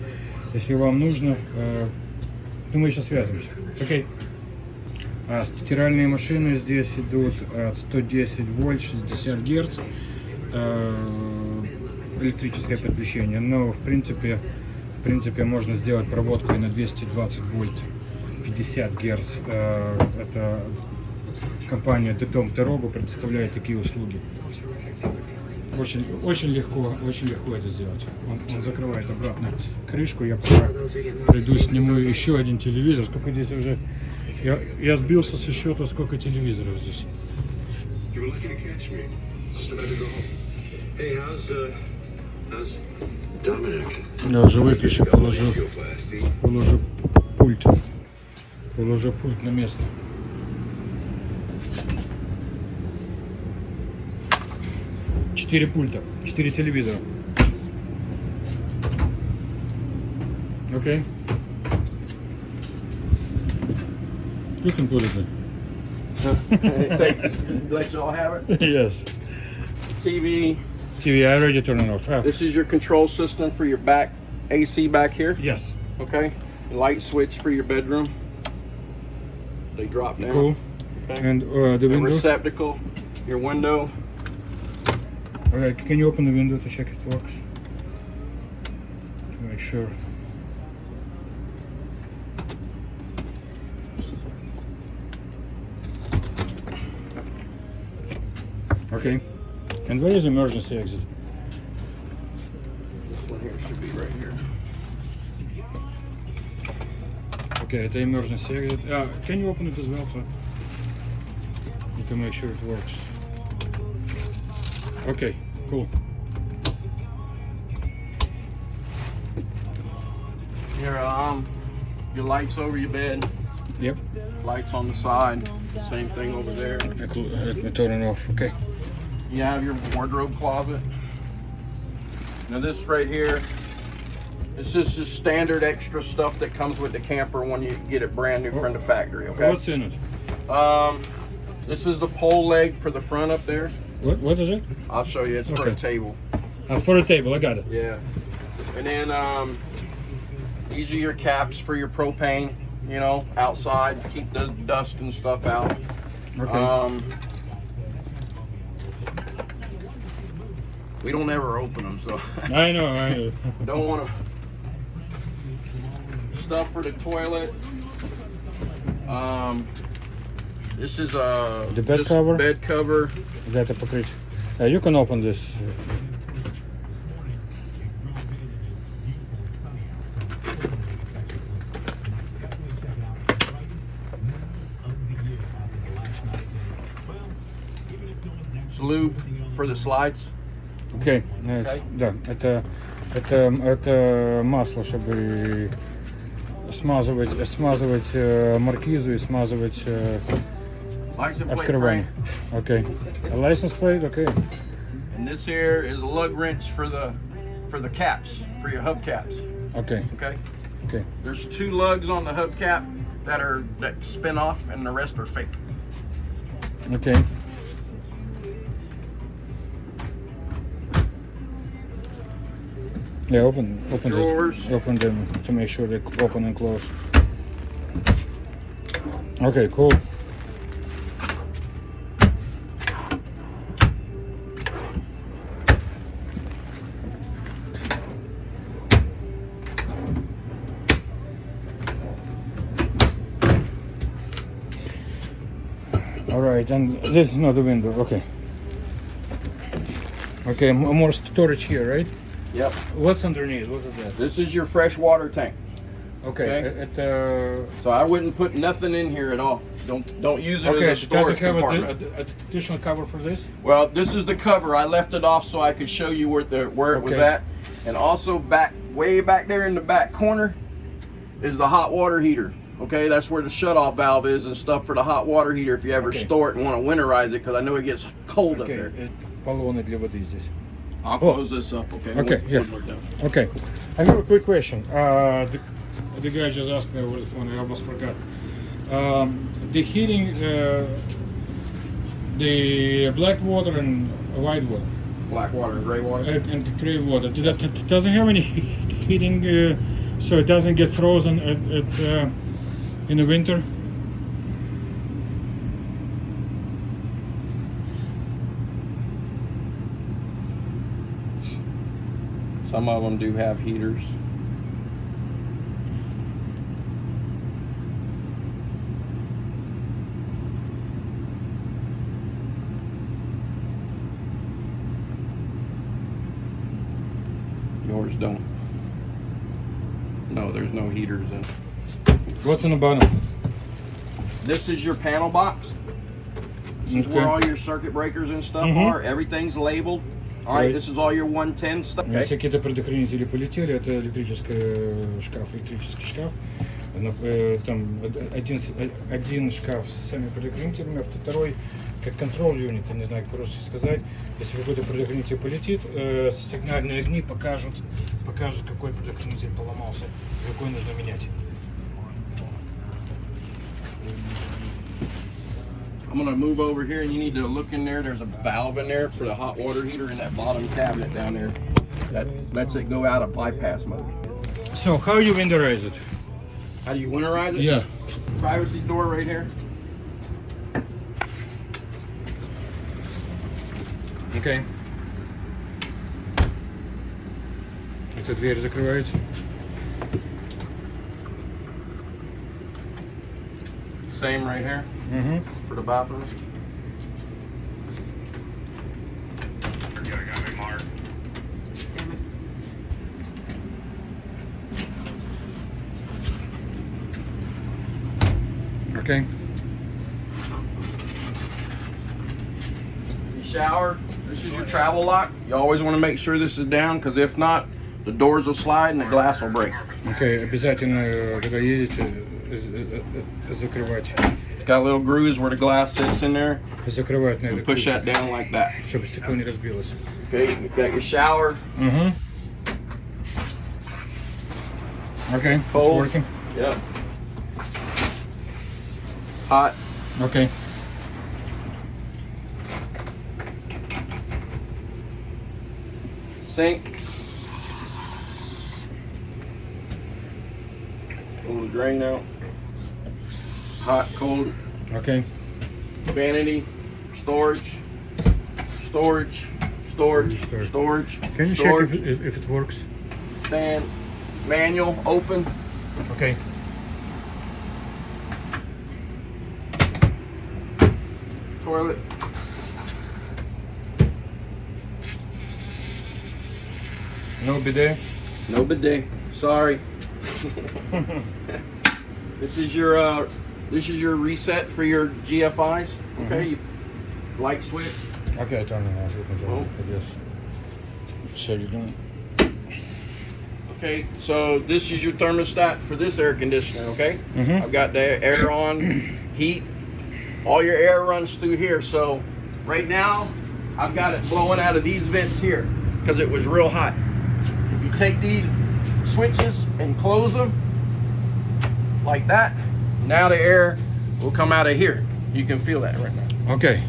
[SPEAKER 1] если вам нужно. Мы еще связываемся. Окей. А стиральные машины здесь идут от 110 вольт, 60 герц, электрическое подключение. Но в принципе можно сделать проводку и на 220 вольт, 50 герц. Это компания дорогу предоставляет такие услуги. Очень легко это сделать. Он закрывает обратно крышку. Я пока приду, сниму еще один телевизор. Сколько здесь уже? Я сбился со счета, сколько телевизоров здесь. Я уже выключу, положу пульт на место. Четыре пульта, 4 телевизора. Окей. You can put it in.
[SPEAKER 2] Let y'all have it.
[SPEAKER 1] Yes.
[SPEAKER 2] TV.
[SPEAKER 1] TV, I already turned it off.
[SPEAKER 2] This is your control system for your back AC back here.
[SPEAKER 1] Yes.
[SPEAKER 2] Okay. Light switch for your bedroom. They drop down.
[SPEAKER 1] Cool.
[SPEAKER 2] Okay.
[SPEAKER 1] And the window.
[SPEAKER 2] Receptacle. Your window.
[SPEAKER 1] Okay, can you open the window to check it works? To make sure. Okay. And where is emergency exit?
[SPEAKER 2] one here should be right here.
[SPEAKER 1] Okay, the emergency exit. Can you open it as well, so you can make sure it works? Okay, cool.
[SPEAKER 2] Here, your lights over your bed.
[SPEAKER 1] Yep.
[SPEAKER 2] Lights on the side. Same thing over there.
[SPEAKER 1] Let me turn it off. Okay.
[SPEAKER 2] You have your wardrobe closet. Now this right here, it's just standard extra stuff that comes with the camper when you get it brand new from the factory. Okay.
[SPEAKER 1] What's in it?
[SPEAKER 2] This is the pole leg for the front up there.
[SPEAKER 1] What is it?
[SPEAKER 2] I'll show you. It's for a table.
[SPEAKER 1] For a table. I got it.
[SPEAKER 2] Yeah. And then these are your caps for your propane. You know, outside, keep the dust and stuff out.
[SPEAKER 1] Okay.
[SPEAKER 2] We don't ever open them, so
[SPEAKER 1] I know.
[SPEAKER 2] don't want to. Stuff for the toilet. This is
[SPEAKER 1] the bed cover.
[SPEAKER 2] Bed cover.
[SPEAKER 1] That покрыть. You can open this.
[SPEAKER 2] Lube for the slides.
[SPEAKER 1] Окей, да, это масло, чтобы смазывать маркизу и смазывать открывание. Okay. A license plate, okay.
[SPEAKER 2] And this here is a lug wrench for the caps, for your hubcaps.
[SPEAKER 1] Okay.
[SPEAKER 2] Okay.
[SPEAKER 1] Okay.
[SPEAKER 2] There's 2 lugs on the hubcap that spin off, and the rest are fake.
[SPEAKER 1] Okay. Yeah, open
[SPEAKER 2] drawers.
[SPEAKER 1] Open them to make sure they open and close. Okay, cool. All right, and this is not the window. Okay. Okay, more storage here, right?
[SPEAKER 2] Yep.
[SPEAKER 1] What's underneath? What is that?
[SPEAKER 2] This is your freshwater tank.
[SPEAKER 1] Okay.
[SPEAKER 2] So I wouldn't put nothing in here at all. Don't use it as a storage compartment.
[SPEAKER 1] Does it have an additional cover for this?
[SPEAKER 2] Well, this is the cover. I left it off so I could show you where it was at. And also way back there in the back corner is the hot water heater. Okay, that's where the shutoff valve is and stuff for the hot water heater if you ever store it and want to winterize it, because I know it gets cold up there.
[SPEAKER 1] Баллоны для воды здесь.
[SPEAKER 2] I'll close this up, okay?
[SPEAKER 1] Okay,
[SPEAKER 2] when we're done.
[SPEAKER 1] Okay. I have a quick question. The guy just asked me over the phone, I almost forgot. The heating, the black water and white water.
[SPEAKER 2] Black water and gray water?
[SPEAKER 1] And gray water. That doesn't have any heating, so it doesn't get frozen in the winter?
[SPEAKER 2] Some of them do have heaters. Yours don't. No, there's no heaters in.
[SPEAKER 1] What's in the bottom?
[SPEAKER 2] This is your panel box. This is where all your circuit breakers and stuff are. Everything's labeled. All right, this is all your 110 stuff.
[SPEAKER 1] Если какие-то предохранители полетели, это электрический шкаф. Там один шкаф с самими предохранителями, а второй как контроль юнит, я не знаю, как просто сказать. Если какой-то предохранитель полетит, сигнальные огни покажут, какой предохранитель поломался, какой нужно менять.
[SPEAKER 2] I'm gonna move over here, and you need to look in there. There's a valve in there for the hot water heater in that bottom cabinet down there. That lets it go out of bypass mode.
[SPEAKER 1] So how you winterize it?
[SPEAKER 2] How do you winterize it?
[SPEAKER 1] Yeah.
[SPEAKER 2] Privacy door right here.
[SPEAKER 1] Okay. Эта дверь закрывается.
[SPEAKER 2] Same right here for the bathroom.
[SPEAKER 1] Okay.
[SPEAKER 2] You shower. This is your travel lock. You always want to make sure this is down, because if not, the doors will slide and the glass will break.
[SPEAKER 1] Okay, обязательно, когда едете, закрывать.
[SPEAKER 2] It's got little grooves where the glass sits in there.
[SPEAKER 1] Закрывать надо.
[SPEAKER 2] And push that down like that.
[SPEAKER 1] Чтобы стекло не разбилось.
[SPEAKER 2] Okay, you got your shower.
[SPEAKER 1] Mm-hmm. Okay, it's
[SPEAKER 2] Cold.
[SPEAKER 1] working.
[SPEAKER 2] Yep. Hot.
[SPEAKER 1] Okay.
[SPEAKER 2] Sink. Pull the drain out. Hot, cold.
[SPEAKER 1] Okay.
[SPEAKER 2] Vanity. Storage. Storage. Storage. Storage.
[SPEAKER 1] Can you
[SPEAKER 2] storage.
[SPEAKER 1] check if it works?
[SPEAKER 2] Stand. Manual. Open.
[SPEAKER 1] Okay.
[SPEAKER 2] Toilet.
[SPEAKER 1] No bidet?
[SPEAKER 2] No bidet. Sorry. This is your reset for your GFIs. Okay. Light switch.
[SPEAKER 1] Okay, I turn it off. You can turn it off, I guess. So you don't.
[SPEAKER 2] Okay, so this is your thermostat for this air conditioner, okay?
[SPEAKER 1] Mhm.
[SPEAKER 2] I've got the air on, heat. All your air runs through here. So right now, I've got it blowing out of these vents here because it was real hot. If you take these switches and close them like that, now the air will come out of here. You can feel that right now.
[SPEAKER 1] Okay.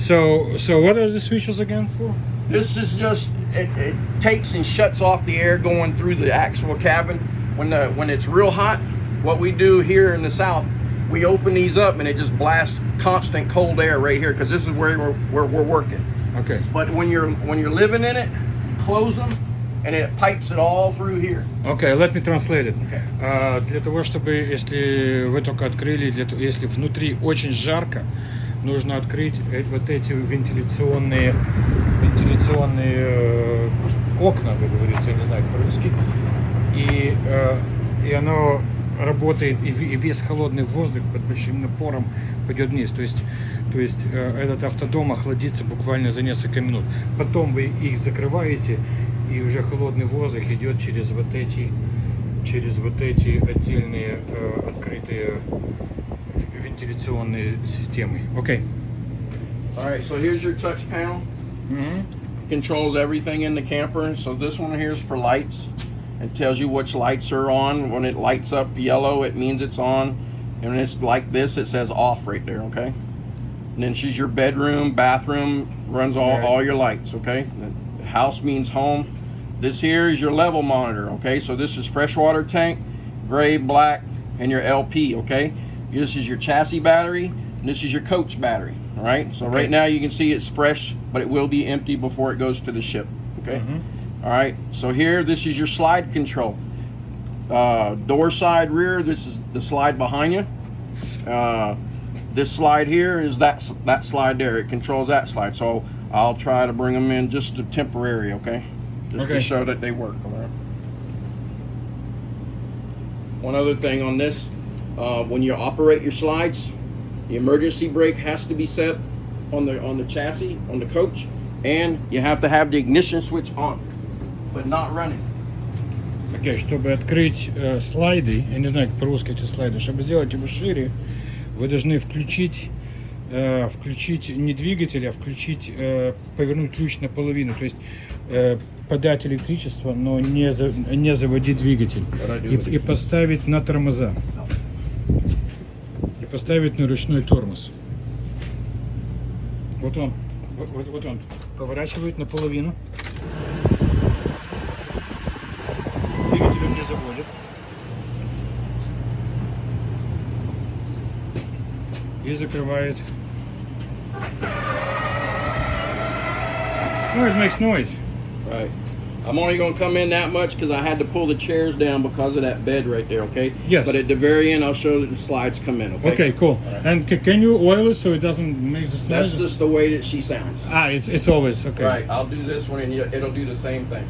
[SPEAKER 1] So what are the switches again for?
[SPEAKER 2] This is just, it takes and shuts off the air going through the actual cabin. When it's real hot, what we do here in the South, we open these up and it just blasts constant cold air right here, because this is where we're working.
[SPEAKER 1] Okay.
[SPEAKER 2] But when you're living in it, you close them and it pipes it all through here.
[SPEAKER 1] Okay, let me translate it.
[SPEAKER 2] Okay.
[SPEAKER 1] Для того, чтобы, если вы только открыли, если внутри очень жарко, нужно открыть вот эти вентиляционные окна, как говорится, я не знаю по-русски, и оно работает, и весь холодный воздух под большим напором пойдет вниз. То есть этот автодом охладится буквально за несколько минут. Потом вы их закрываете, и уже холодный воздух идет через вот эти отдельные открытые вентиляционные системы. Okay.
[SPEAKER 2] All right, so here's your touch panel. Controls everything in the camper. So this one here is for lights. It tells you which lights are on. When it lights up yellow, it means it's on. And when it's like this, it says off right there, okay? And then she's your bedroom, bathroom, runs all your lights, okay? The house means home. This here is your level monitor, okay? So this is Freshwater Tank, gray, black, and your LP, okay? This is your chassis battery, and this is your coach battery, all right? So right now you can see it's fresh, but it will be empty before it goes to the ship, okay? All right, so here, this is your slide control. Door side rear, this is the slide behind you. This slide here is that slide there. It controls that slide. So I'll try to bring them in just a temporary, okay? Just to show that they work, all right? One other thing on this, when you operate your slides, the emergency brake has to be set on the chassis, on the coach, and you have to have the ignition switch on, but not running.
[SPEAKER 1] Okay, чтобы открыть слайды, я не знаю, как по-русски эти слайды, чтобы сделать его шире, вы должны включить не двигатель, а включить, повернуть ключ наполовину, то есть подать электричество, но не заводить двигатель, и поставить на тормоза, и поставить на ручной тормоз. Вот он поворачивает наполовину. Двигатель он не заводит. И закрывает. Oh, it makes noise.
[SPEAKER 2] Right. I'm only going to come in that much because I had to pull the chairs down because of that bed right there, okay?
[SPEAKER 1] Yes.
[SPEAKER 2] But at the very end, I'll show that the slides come in, okay?
[SPEAKER 1] Okay, cool.
[SPEAKER 2] Right.
[SPEAKER 1] And can you oil it so it doesn't make this noise?
[SPEAKER 2] That's just the way that she sounds.
[SPEAKER 1] Ah, it's always, okay.
[SPEAKER 2] Right, I'll do this one and it'll do the same thing.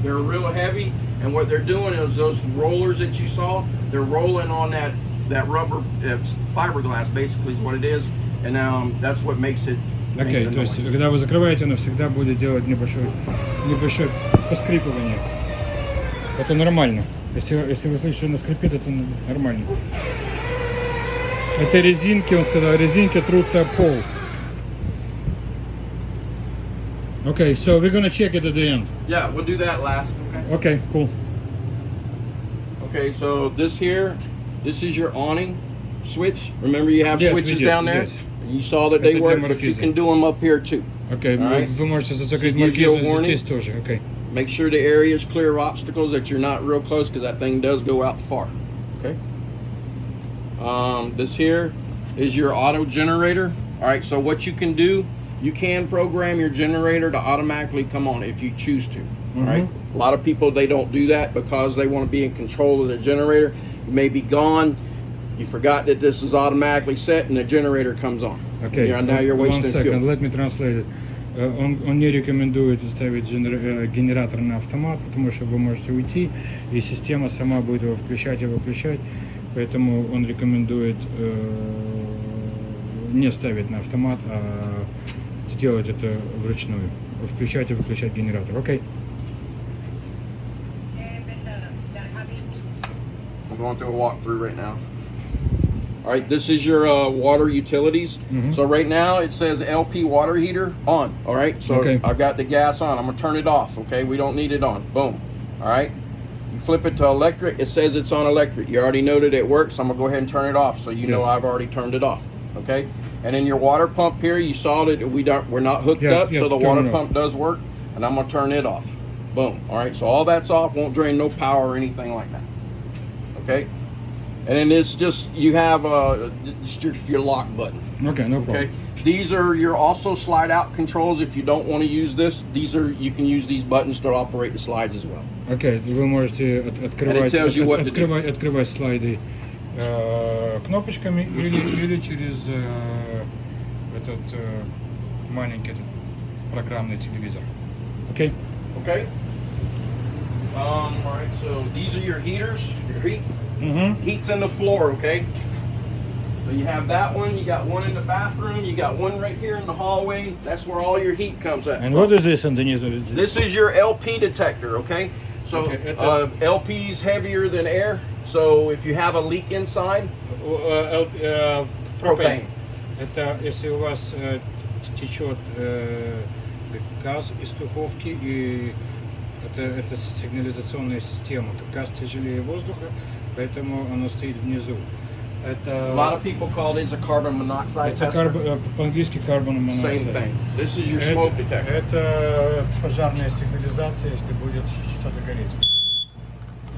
[SPEAKER 2] They're real heavy, And what they're doing is those rollers that you saw, they're rolling on that rubber, it's fiberglass basically is what it is. And that's what makes it.
[SPEAKER 1] Окей, то есть, когда вы закрываете, оно всегда будет делать небольшое поскрипывание. Это нормально. Если вы слышите, что оно скрипит, это нормально. Это резинки, он сказал, резинки трутся об пол. Okay, so we're gonna check it at the end.
[SPEAKER 2] Yeah, we'll do that last. Okay.
[SPEAKER 1] Okay, cool.
[SPEAKER 2] Okay, so this is your awning switch. Remember you have switches down there?
[SPEAKER 1] Yes.
[SPEAKER 2] You saw that they work, but you can do them up here too.
[SPEAKER 1] Okay,
[SPEAKER 2] right?
[SPEAKER 1] Вы можете закрыть маркизы здесь тоже. Okay.
[SPEAKER 2] Make sure the area is clear of obstacles, that you're not real close, because that thing does go out far. Okay. This here is your auto generator. All right, so what you can do, you can program your generator to automatically come on if you choose to. All right. A lot of people, they don't do that because they want to be in control of their generator. You may be gone. You forgot that this is automatically set, and the generator comes on.
[SPEAKER 1] Okay.
[SPEAKER 2] Now you're wasting fuel.
[SPEAKER 1] Let me translate it. Он не рекомендует ставить генератор на автомат, потому что вы можете уйти, и система сама будет его включать и выключать. Поэтому он рекомендует не ставить на автомат, а сделать это вручную. Включать и выключать генератор. Окей?
[SPEAKER 2] I'm going through a walkthrough right now. All right, this is your water utilities. So right now it says LP water heater on. All right, so I've got the gas on. I'm gonna turn it off. Okay, we don't need it on. Boom. All right, you flip it to electric. It says it's on electric. You already know that it works. So I'm gonna go ahead and turn it off, so you know I've already turned it off. Okay, and then your water pump here, you saw that we're not hooked up, so the water pump does work. And I'm gonna turn it off. Boom. All right, so all that's off. Won't drain no power or anything like that. Okay. And then it's just, you have your lock button.
[SPEAKER 1] Okay, no problem.
[SPEAKER 2] Okay. These are your also slide out controls. If you don't want to use this, you can use these buttons to operate the slides as well.
[SPEAKER 1] Okay, вы можете открывать слайды кнопочками или через этот маленький программный телевизор. Okay?
[SPEAKER 2] Okay. All right, so these are your heaters, your heat. Heat's in the floor, okay? So you have that one, you got one in the bathroom, you got one right here in the hallway. That's where all your heat comes at.
[SPEAKER 1] And what is this underneath?
[SPEAKER 2] This is your LP detector, okay? So LP is heavier than air. So if you have a leak inside, propane.
[SPEAKER 1] Это если у вас течет газ из духовки, и это сигнализационная система. Газ тяжелее воздуха, поэтому оно стоит внизу.
[SPEAKER 2] A lot of people call this a carbon monoxide tester.
[SPEAKER 1] По-английски carbon monoxide.
[SPEAKER 2] Same thing. This is your smoke detector.
[SPEAKER 1] Это пожарная сигнализация, если будет что-то гореть.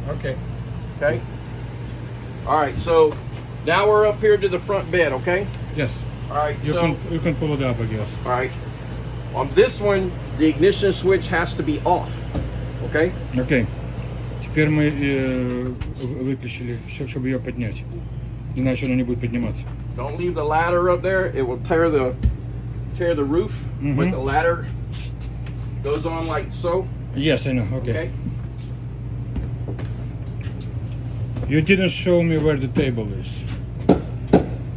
[SPEAKER 1] Okay.
[SPEAKER 2] Okay. All right. So now we're up here to the front bed. Okay.
[SPEAKER 1] Yes.
[SPEAKER 2] All right.
[SPEAKER 1] You can pull it up, I guess.
[SPEAKER 2] All right. On this one, the ignition switch has to be off. Okay.
[SPEAKER 1] Okay. Теперь мы выключили, чтобы ее поднять. Иначе она не будет подниматься.
[SPEAKER 2] Don't leave the ladder up there. It will tear the roof. But the ladder goes on like so.
[SPEAKER 1] Yes, I know. Okay. You didn't show me where the table is.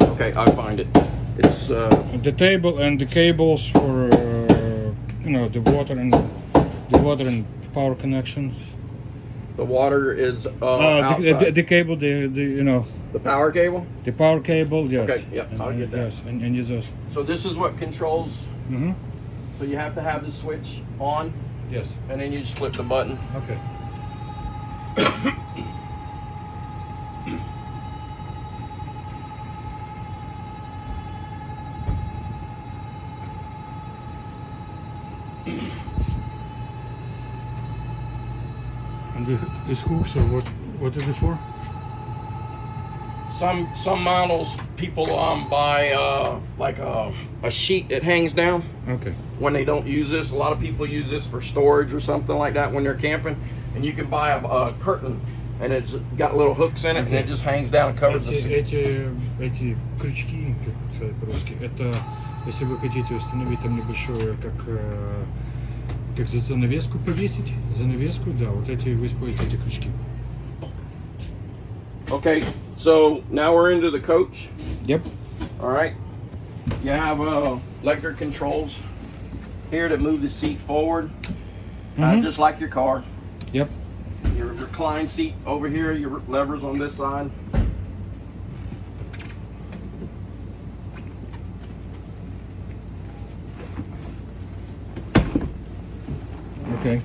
[SPEAKER 2] Okay, I'll find it. It's
[SPEAKER 1] the table and the cables for the water and power connections.
[SPEAKER 2] The water is outside.
[SPEAKER 1] The cable, the
[SPEAKER 2] power cable?
[SPEAKER 1] The power cable, yes.
[SPEAKER 2] Okay, yeah, I'll get that.
[SPEAKER 1] Yes, and use those.
[SPEAKER 2] So this is what controls. So you have to have the switch on.
[SPEAKER 1] Yes.
[SPEAKER 2] And then you just flip the button.
[SPEAKER 1] Okay. And this hoof, so what is it for?
[SPEAKER 2] Some models people buy like a sheet that hangs down.
[SPEAKER 1] Okay.
[SPEAKER 2] When they don't use this, a lot of people use this for storage or something like that when they're camping. And you can buy a curtain, and it's got little hooks in it, and it just hangs down and covers the seat.
[SPEAKER 1] Эти крючки, как сказать по-русски, это если вы хотите установить там небольшое, как Как за занавеску повесить? Занавеску, да, вот эти вы используете эти крючки.
[SPEAKER 2] Okay, so now we're into the coach.
[SPEAKER 1] Yep.
[SPEAKER 2] All right. You have electric controls here to move the seat forward, just like your car.
[SPEAKER 1] Yep.
[SPEAKER 2] Your recline seat over here, your levers on this side.
[SPEAKER 1] Okay.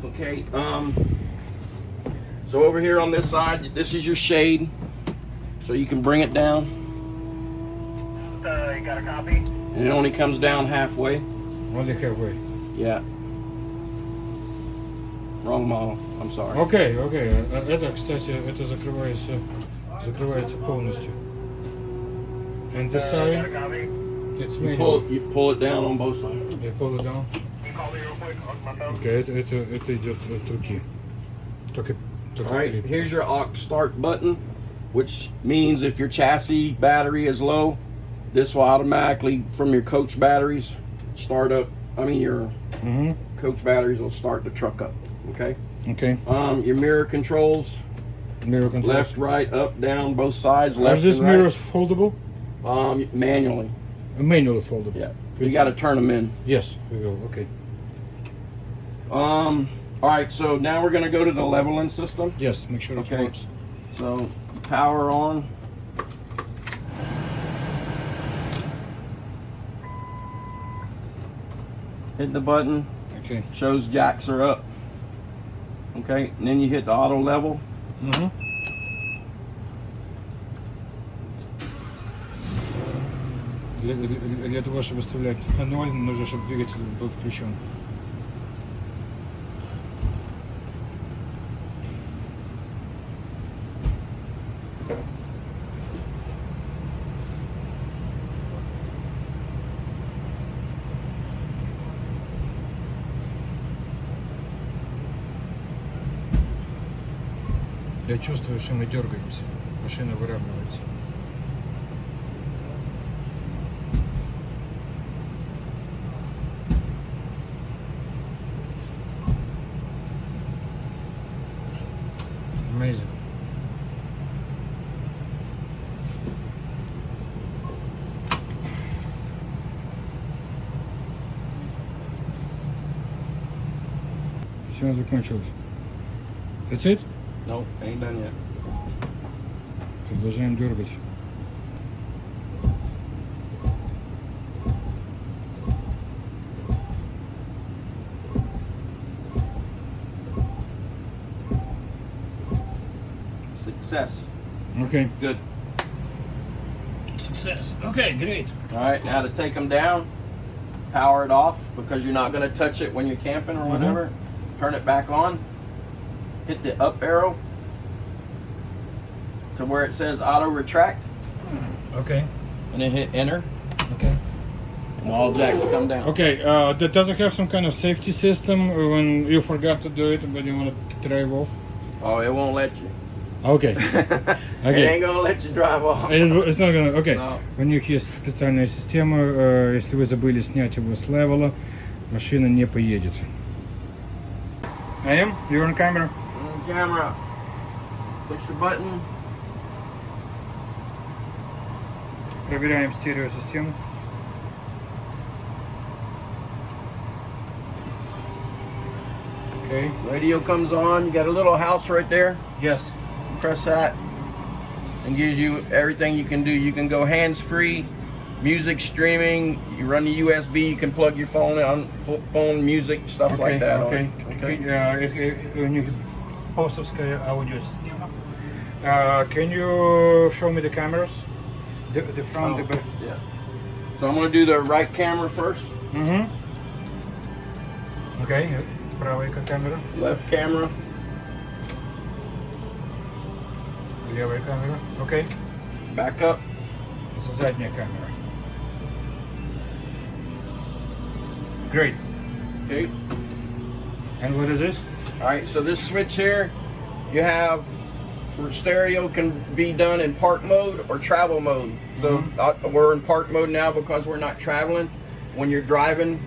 [SPEAKER 2] Okay. So over here on this side, this is your shade, so you can bring it down.
[SPEAKER 3] You got a copy?
[SPEAKER 2] And it only comes down halfway.
[SPEAKER 1] Only halfway.
[SPEAKER 2] Yeah. Wrong model. I'm sorry.
[SPEAKER 1] Окей, окей. Это, кстати, это закрывается полностью. And this
[SPEAKER 3] Got a
[SPEAKER 1] side,
[SPEAKER 3] copy?
[SPEAKER 1] it's
[SPEAKER 2] You
[SPEAKER 1] manual.
[SPEAKER 2] pull it down on both sides.
[SPEAKER 1] Я pull it down.
[SPEAKER 3] Can you call me real quick on my phone?
[SPEAKER 1] Окей, это идет от руки. Только
[SPEAKER 2] All right.
[SPEAKER 1] вперед.
[SPEAKER 2] Here's your aux start button, which means if your chassis battery is low, this will automatically, from your coach batteries, start up. I mean, your coach batteries will start the truck up. Okay.
[SPEAKER 1] Okay.
[SPEAKER 2] Your mirror controls,
[SPEAKER 1] Mirror controls.
[SPEAKER 2] left, right, up, down, both sides.
[SPEAKER 1] Are
[SPEAKER 2] Left
[SPEAKER 1] these
[SPEAKER 2] and right.
[SPEAKER 1] mirrors foldable?
[SPEAKER 2] Manually.
[SPEAKER 1] Manually foldable.
[SPEAKER 2] Yeah. You got to turn them in.
[SPEAKER 1] Yes, we will. Okay.
[SPEAKER 2] All right. So now we're gonna go to the leveling system.
[SPEAKER 1] Yes, make sure it
[SPEAKER 2] Okay.
[SPEAKER 1] works.
[SPEAKER 2] So power on. Hit the button.
[SPEAKER 1] Okay.
[SPEAKER 2] Shows jacks are up. Okay. And then you hit the auto level.
[SPEAKER 1] Для того, чтобы выставлять на 0, нужно, чтобы двигатель был включен. Я чувствую, что мы дергаемся. Машина выравнивается. Amazing. Все закончилось. That's it?
[SPEAKER 2] Nope, ain't done yet.
[SPEAKER 1] Продолжаем дергать.
[SPEAKER 2] Success.
[SPEAKER 1] Okay.
[SPEAKER 2] Good.
[SPEAKER 1] Success. Okay, great.
[SPEAKER 2] All right, now to take them down, power it off because you're not going to touch it when you're camping or whatever. Turn it back on. Hit the up arrow to where it says auto retract,
[SPEAKER 1] Okay.
[SPEAKER 2] and then hit enter,
[SPEAKER 1] Okay.
[SPEAKER 2] and all jacks come down.
[SPEAKER 1] Okay, that doesn't have some kind of safety system when you forgot to do it but you want to drive off?
[SPEAKER 2] Oh, it won't let you.
[SPEAKER 1] Okay.
[SPEAKER 2] It
[SPEAKER 1] Okay.
[SPEAKER 2] ain't gonna let you drive off.
[SPEAKER 1] It's not gonna... Okay.
[SPEAKER 2] No.
[SPEAKER 1] У них есть специальная система, если вы забыли снять его с левела, машина не поедет. I am? You're on camera?
[SPEAKER 2] Camera. Push the button.
[SPEAKER 1] Проверяем стереосистему. Okay.
[SPEAKER 2] Radio comes on. You got a little house right there.
[SPEAKER 1] Yes.
[SPEAKER 2] Press that, and gives you everything you can do. You can go hands-free, music streaming. You run the USB. You can plug your phone on, phone music, stuff like that.
[SPEAKER 1] Okay.
[SPEAKER 2] Okay.
[SPEAKER 1] У них посовская аудиосистема. Can you show me the cameras? The front, the back.
[SPEAKER 2] Yeah. So I'm gonna do the right camera first.
[SPEAKER 1] Okay. Правая камера.
[SPEAKER 2] Left camera.
[SPEAKER 1] Левая камера. Okay.
[SPEAKER 2] Back up.
[SPEAKER 1] Задняя камера. Great.
[SPEAKER 2] Okay.
[SPEAKER 1] And what is this?
[SPEAKER 2] All right. So this switch here, you have stereo can be done in park mode or travel mode. So we're in park mode now because we're not traveling. When you're driving,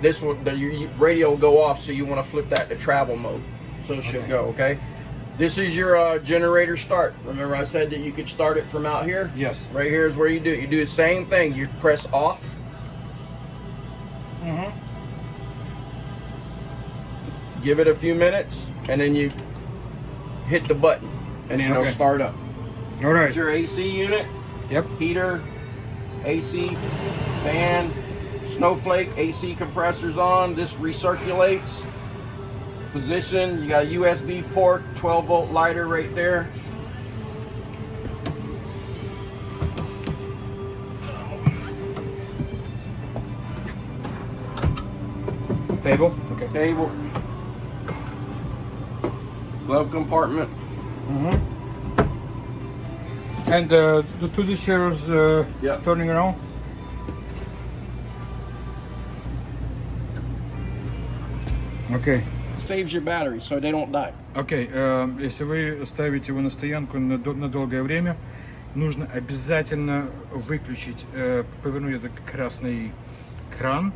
[SPEAKER 2] this will, the radio will go off, so you want to flip that to travel mode, so it should go, okay? This is your generator start. Remember I said that you could start it from out here?
[SPEAKER 1] Yes.
[SPEAKER 2] Right here is where you do it. You do the same thing. You press off. Give it a few minutes, and then you hit the button, and then it'll start up.
[SPEAKER 1] All right.
[SPEAKER 2] It's your AC unit.
[SPEAKER 1] Yep.
[SPEAKER 2] Heater, AC, fan, snowflake, AC compressors on. This recirculates. Position, you got a USB port, 12 volt lighter right there.
[SPEAKER 1] Table. Okay.
[SPEAKER 2] Table. Glove compartment.
[SPEAKER 1] And the two chairs
[SPEAKER 2] Yep.
[SPEAKER 1] turning around. Okay.
[SPEAKER 2] Saves your battery so they don't die.
[SPEAKER 1] Окей, если вы ставите его на стоянку на долгое время, нужно обязательно выключить, повернуть этот красный кран.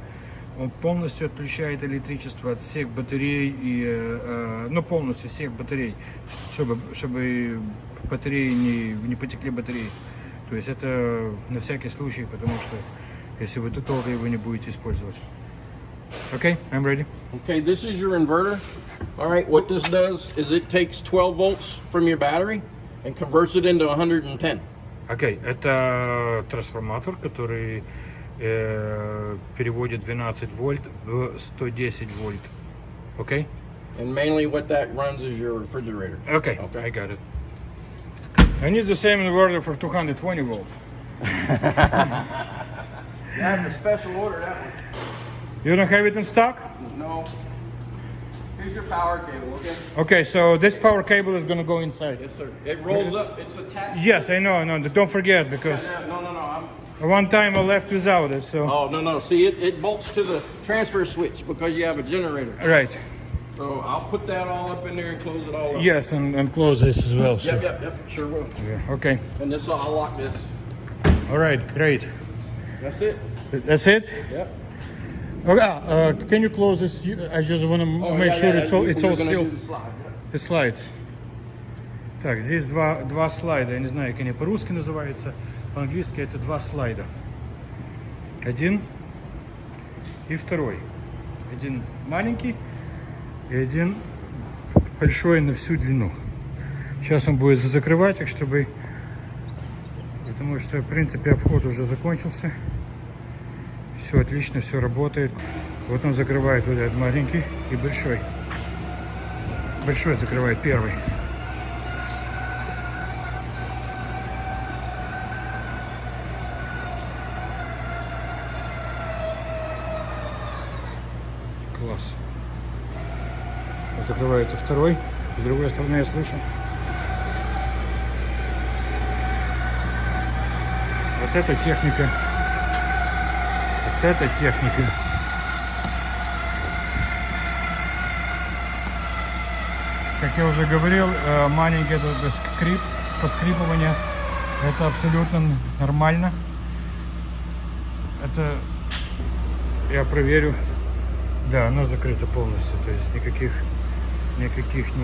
[SPEAKER 1] Он полностью отключает электричество от всех батарей, ну полностью всех батарей, чтобы батареи не потекли батареи. То есть это на всякий случай, потому что если вы долго его не будете использовать. Okay, I'm ready.
[SPEAKER 2] Okay, this is your inverter. All right, what this does is it takes 12 volts from your battery and converts it into 110.
[SPEAKER 1] Окей, это трансформатор, который переводит 12 вольт в 110 вольт. Окей?
[SPEAKER 2] And mainly what that runs is your refrigerator.
[SPEAKER 1] Okay, I got it. I need the same inverter for 220 volts.
[SPEAKER 2] You have to special order that one.
[SPEAKER 1] You don't have it in stock?
[SPEAKER 2] No. Here's your power cable, okay?
[SPEAKER 1] Okay, so this power cable is going to go inside.
[SPEAKER 2] Yes, sir. It rolls up. It's attached.
[SPEAKER 1] Yes, I know. Don't forget, because
[SPEAKER 2] No.
[SPEAKER 1] one time I left without it, so...
[SPEAKER 2] Oh, no. See, it bolts to the transfer switch because you have a generator.
[SPEAKER 1] Right.
[SPEAKER 2] So I'll put that all up in there and close it all up.
[SPEAKER 1] Yes, and close this as well. So.
[SPEAKER 2] Yep. Sure will.
[SPEAKER 1] Yeah, okay.
[SPEAKER 2] And this, I'll lock this.
[SPEAKER 1] All right, great.
[SPEAKER 2] That's it.
[SPEAKER 1] That's it?
[SPEAKER 2] Yep.
[SPEAKER 1] Okay, can you close this? I just want to make sure it's all still. The slides. Так, здесь два слайда. Я не знаю, как они по-русски называются. По-английски это два слайда. Один и второй. Один маленький и один большой на всю длину. Сейчас он будет закрывать их, чтобы... Потому что, в принципе, обход уже закончился. Все отлично, все работает. Вот он закрывает вот этот маленький и большой. Большой закрывает первый. Класс. Вот закрывается второй. С другой стороны я слышу. Вот это техника. Вот это техника. Как я уже говорил, маленький этот скрип, поскрипывание, это абсолютно нормально. Это я проверю. Да, оно закрыто полностью, то есть никаких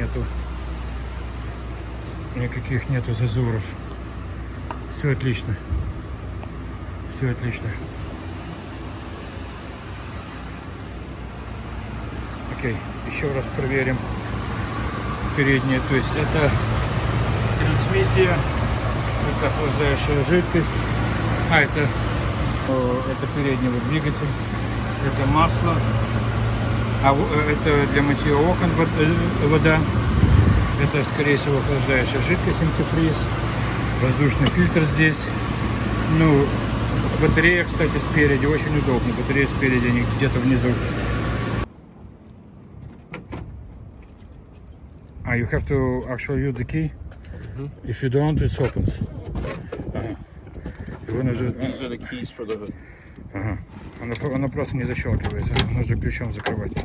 [SPEAKER 1] нету зазоров. Все отлично. Все отлично. Окей, еще раз проверим передние. То есть это трансмиссия, это охлаждающая жидкость, это передний двигатель, это масло, это для мытья окон вода, это скорее всего охлаждающая жидкость, антифриз, воздушный фильтр здесь. Ну, батарея, кстати, спереди очень удобно. Батарея спереди, они где-то внизу. You have to actually use the key. If you don't, it opens.
[SPEAKER 2] These are the keys for the hood.
[SPEAKER 1] Ага. Оно просто не защелкивается. Нужно ключом закрывать.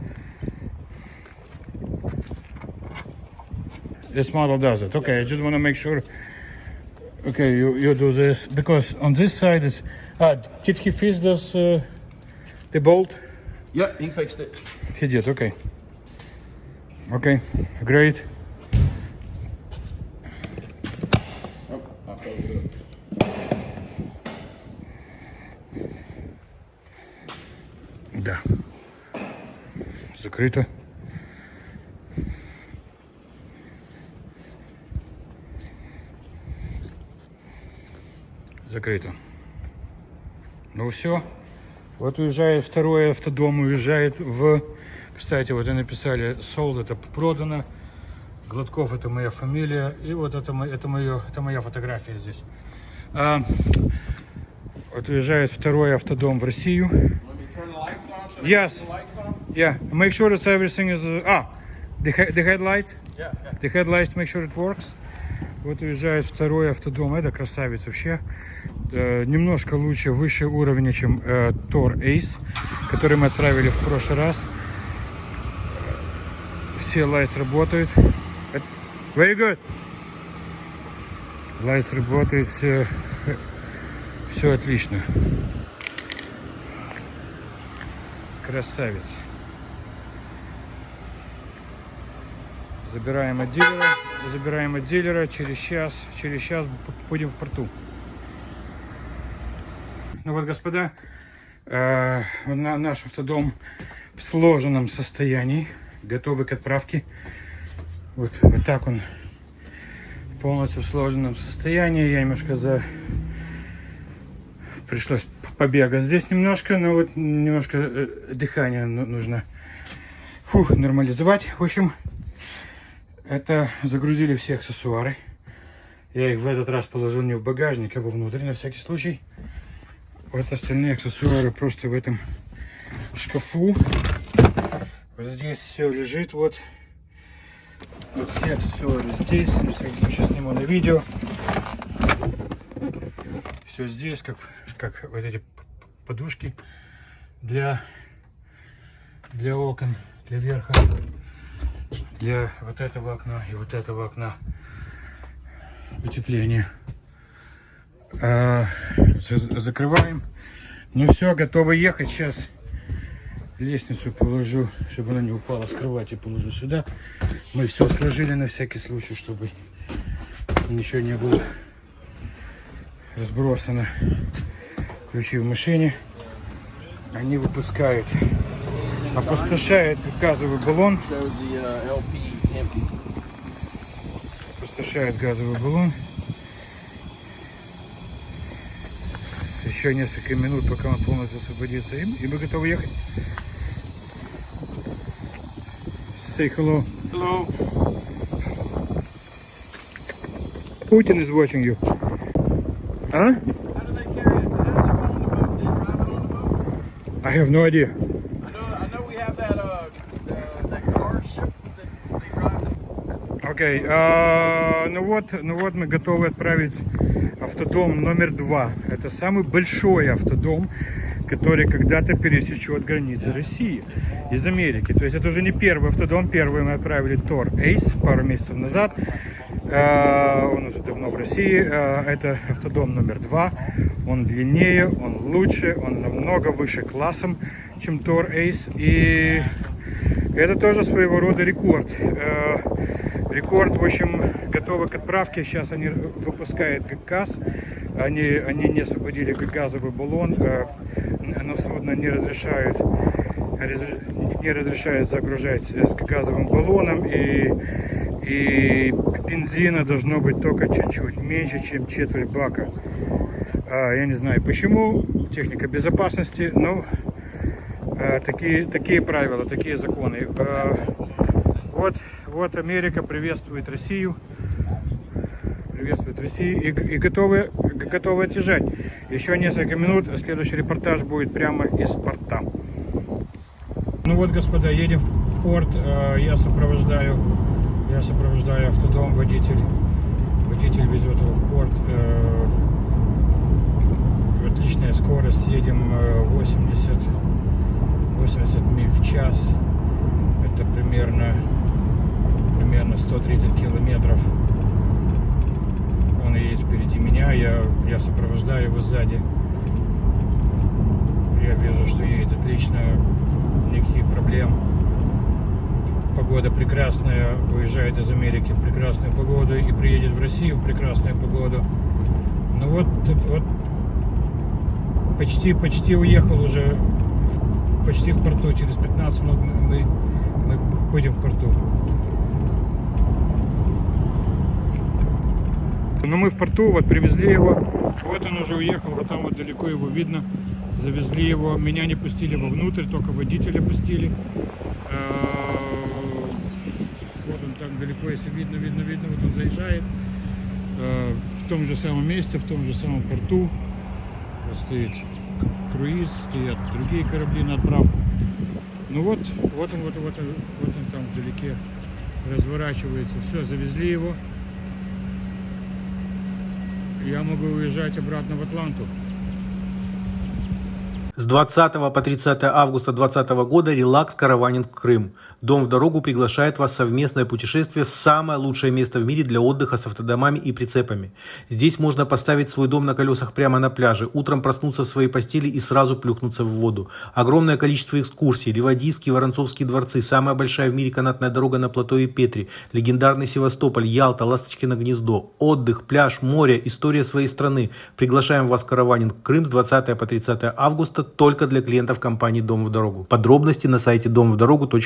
[SPEAKER 1] This model does it. Okay, I just want to make sure. Okay, you do this because on this side is. Did he fix this the bolt?
[SPEAKER 2] Yep, he fixed it.
[SPEAKER 1] He did, okay. Okay, great.
[SPEAKER 2] Oh, I'll close it up.
[SPEAKER 1] Да. Закрыто. Закрыто. Ну все. Вот уезжает второй автодом, уезжает в... Кстати, вот и написали sold, это продано. Гладков, это моя фамилия. И вот это моя фотография здесь. Вот уезжает второй автодом в Россию. Yes. Yeah. Make sure that everything is... the headlight.
[SPEAKER 2] Yeah.
[SPEAKER 1] The headlights, make sure it works. Вот уезжает второй автодом. Это красавец вообще. Немножко лучше, выше уровня, чем Tor Ace, который мы отправили в прошлый раз. Все lights работают. Very good. Lights работают, все отлично. Красавец. Забираем от дилера, через час будем в порту. Ну вот, господа, наш автодом в сложенном состоянии, готовый к отправке. Вот так он полностью в сложенном состоянии. Я немножко пришлось побегать здесь немножко, но вот немножко дыхание нужно нормализовать. В общем, это загрузили все аксессуары. Я их в этот раз положил не в багажник, а вовнутрь, на всякий случай. Вот остальные аксессуары просто в этом шкафу. Вот здесь все лежит, вот все аксессуары здесь, на всякий случай сниму на видео. Все здесь, как вот эти подушки для окон, для верха, для вот этого окна и вот этого окна утепления. Закрываем. Ну все, готово ехать. Сейчас лестницу положу, чтобы она не упала с кровати, положу сюда. Мы все сложили на всякий случай, чтобы ничего не было разбросано. Ключи в машине. Они выпускают, опустошает газовый баллон. Опустошает газовый баллон. Еще несколько минут, пока он полностью освободится, и мы готовы ехать. Say hello.
[SPEAKER 2] Hello.
[SPEAKER 1] Putin is watching you. Huh?
[SPEAKER 2] How do they carry it? How does it go on the boat? They drive it on the boat?
[SPEAKER 1] I have no idea.
[SPEAKER 2] I know we have that car ship that they drive.
[SPEAKER 1] Окей. Ну вот мы готовы отправить автодом номер 2. Это самый большой автодом, который когда-то пересечет границы России из Америки. То есть это уже не первый автодом. Первый мы отправили Tor Ace пару месяцев назад. Он уже давно в России. Это автодом номер 2. Он длиннее, он лучше, он намного выше классом, чем Tor Ace. И это тоже своего рода рекорд. Рекорд, в общем, готовы к отправке. Сейчас они выпускают газ. Они не освободили газовый баллон. На судно не разрешают загружать с газовым баллоном. И бензина должно быть только чуть-чуть, меньше, чем четверть бака. Я не знаю почему, техника безопасности, но такие правила, такие законы. Вот Америка приветствует Россию. И готовы отъезжать. Еще несколько минут, следующий репортаж будет прямо из порта. Ну вот, господа, едем в порт. Я сопровождаю автодом, водитель везет его в порт. Отличная скорость, едем 80 миль в час. Это примерно 130 километров. Он едет впереди меня, я сопровождаю его сзади. Я вижу, что едет отлично. никаких проблем. Погода прекрасная, выезжает из Америки в прекрасную погоду и приедет в Россию в прекрасную погоду. Ну вот почти уехал уже, почти в порту, через 15 минут мы будем в порту. Но мы в порту, вот привезли его, вот он уже уехал, вот там вот далеко его видно, завезли его, меня не пустили вовнутрь, только водителя пустили. Вот он там далеко, если видно, вот он заезжает, в том же самом месте, в том же самом порту, вот стоит круиз, стоят другие корабли на отправку. Ну вот он там вдалеке разворачивается, все, завезли его. Я могу уезжать обратно в Атланту.
[SPEAKER 4] С 20 по 30 августа 2020 года релакс караванинг Крым. Дом в дорогу приглашает вас в совместное путешествие в самое лучшее место в мире для отдыха с автодомами и прицепами. Здесь можно поставить свой дом на колесах прямо на пляже, утром проснуться в своей постели и сразу плюхнуться в воду. Огромное количество экскурсий, Ливадийские, Воронцовские дворцы, самая большая в мире канатная дорога на плато и Петри, легендарный Севастополь, Ялта, Ласточкино гнездо, отдых, пляж, море, история своей страны. Приглашаем вас в караванинг Крым с 20 по 30 августа только для клиентов компании «Дом в дорогу». Подробности на сайте домвдорогу.ру.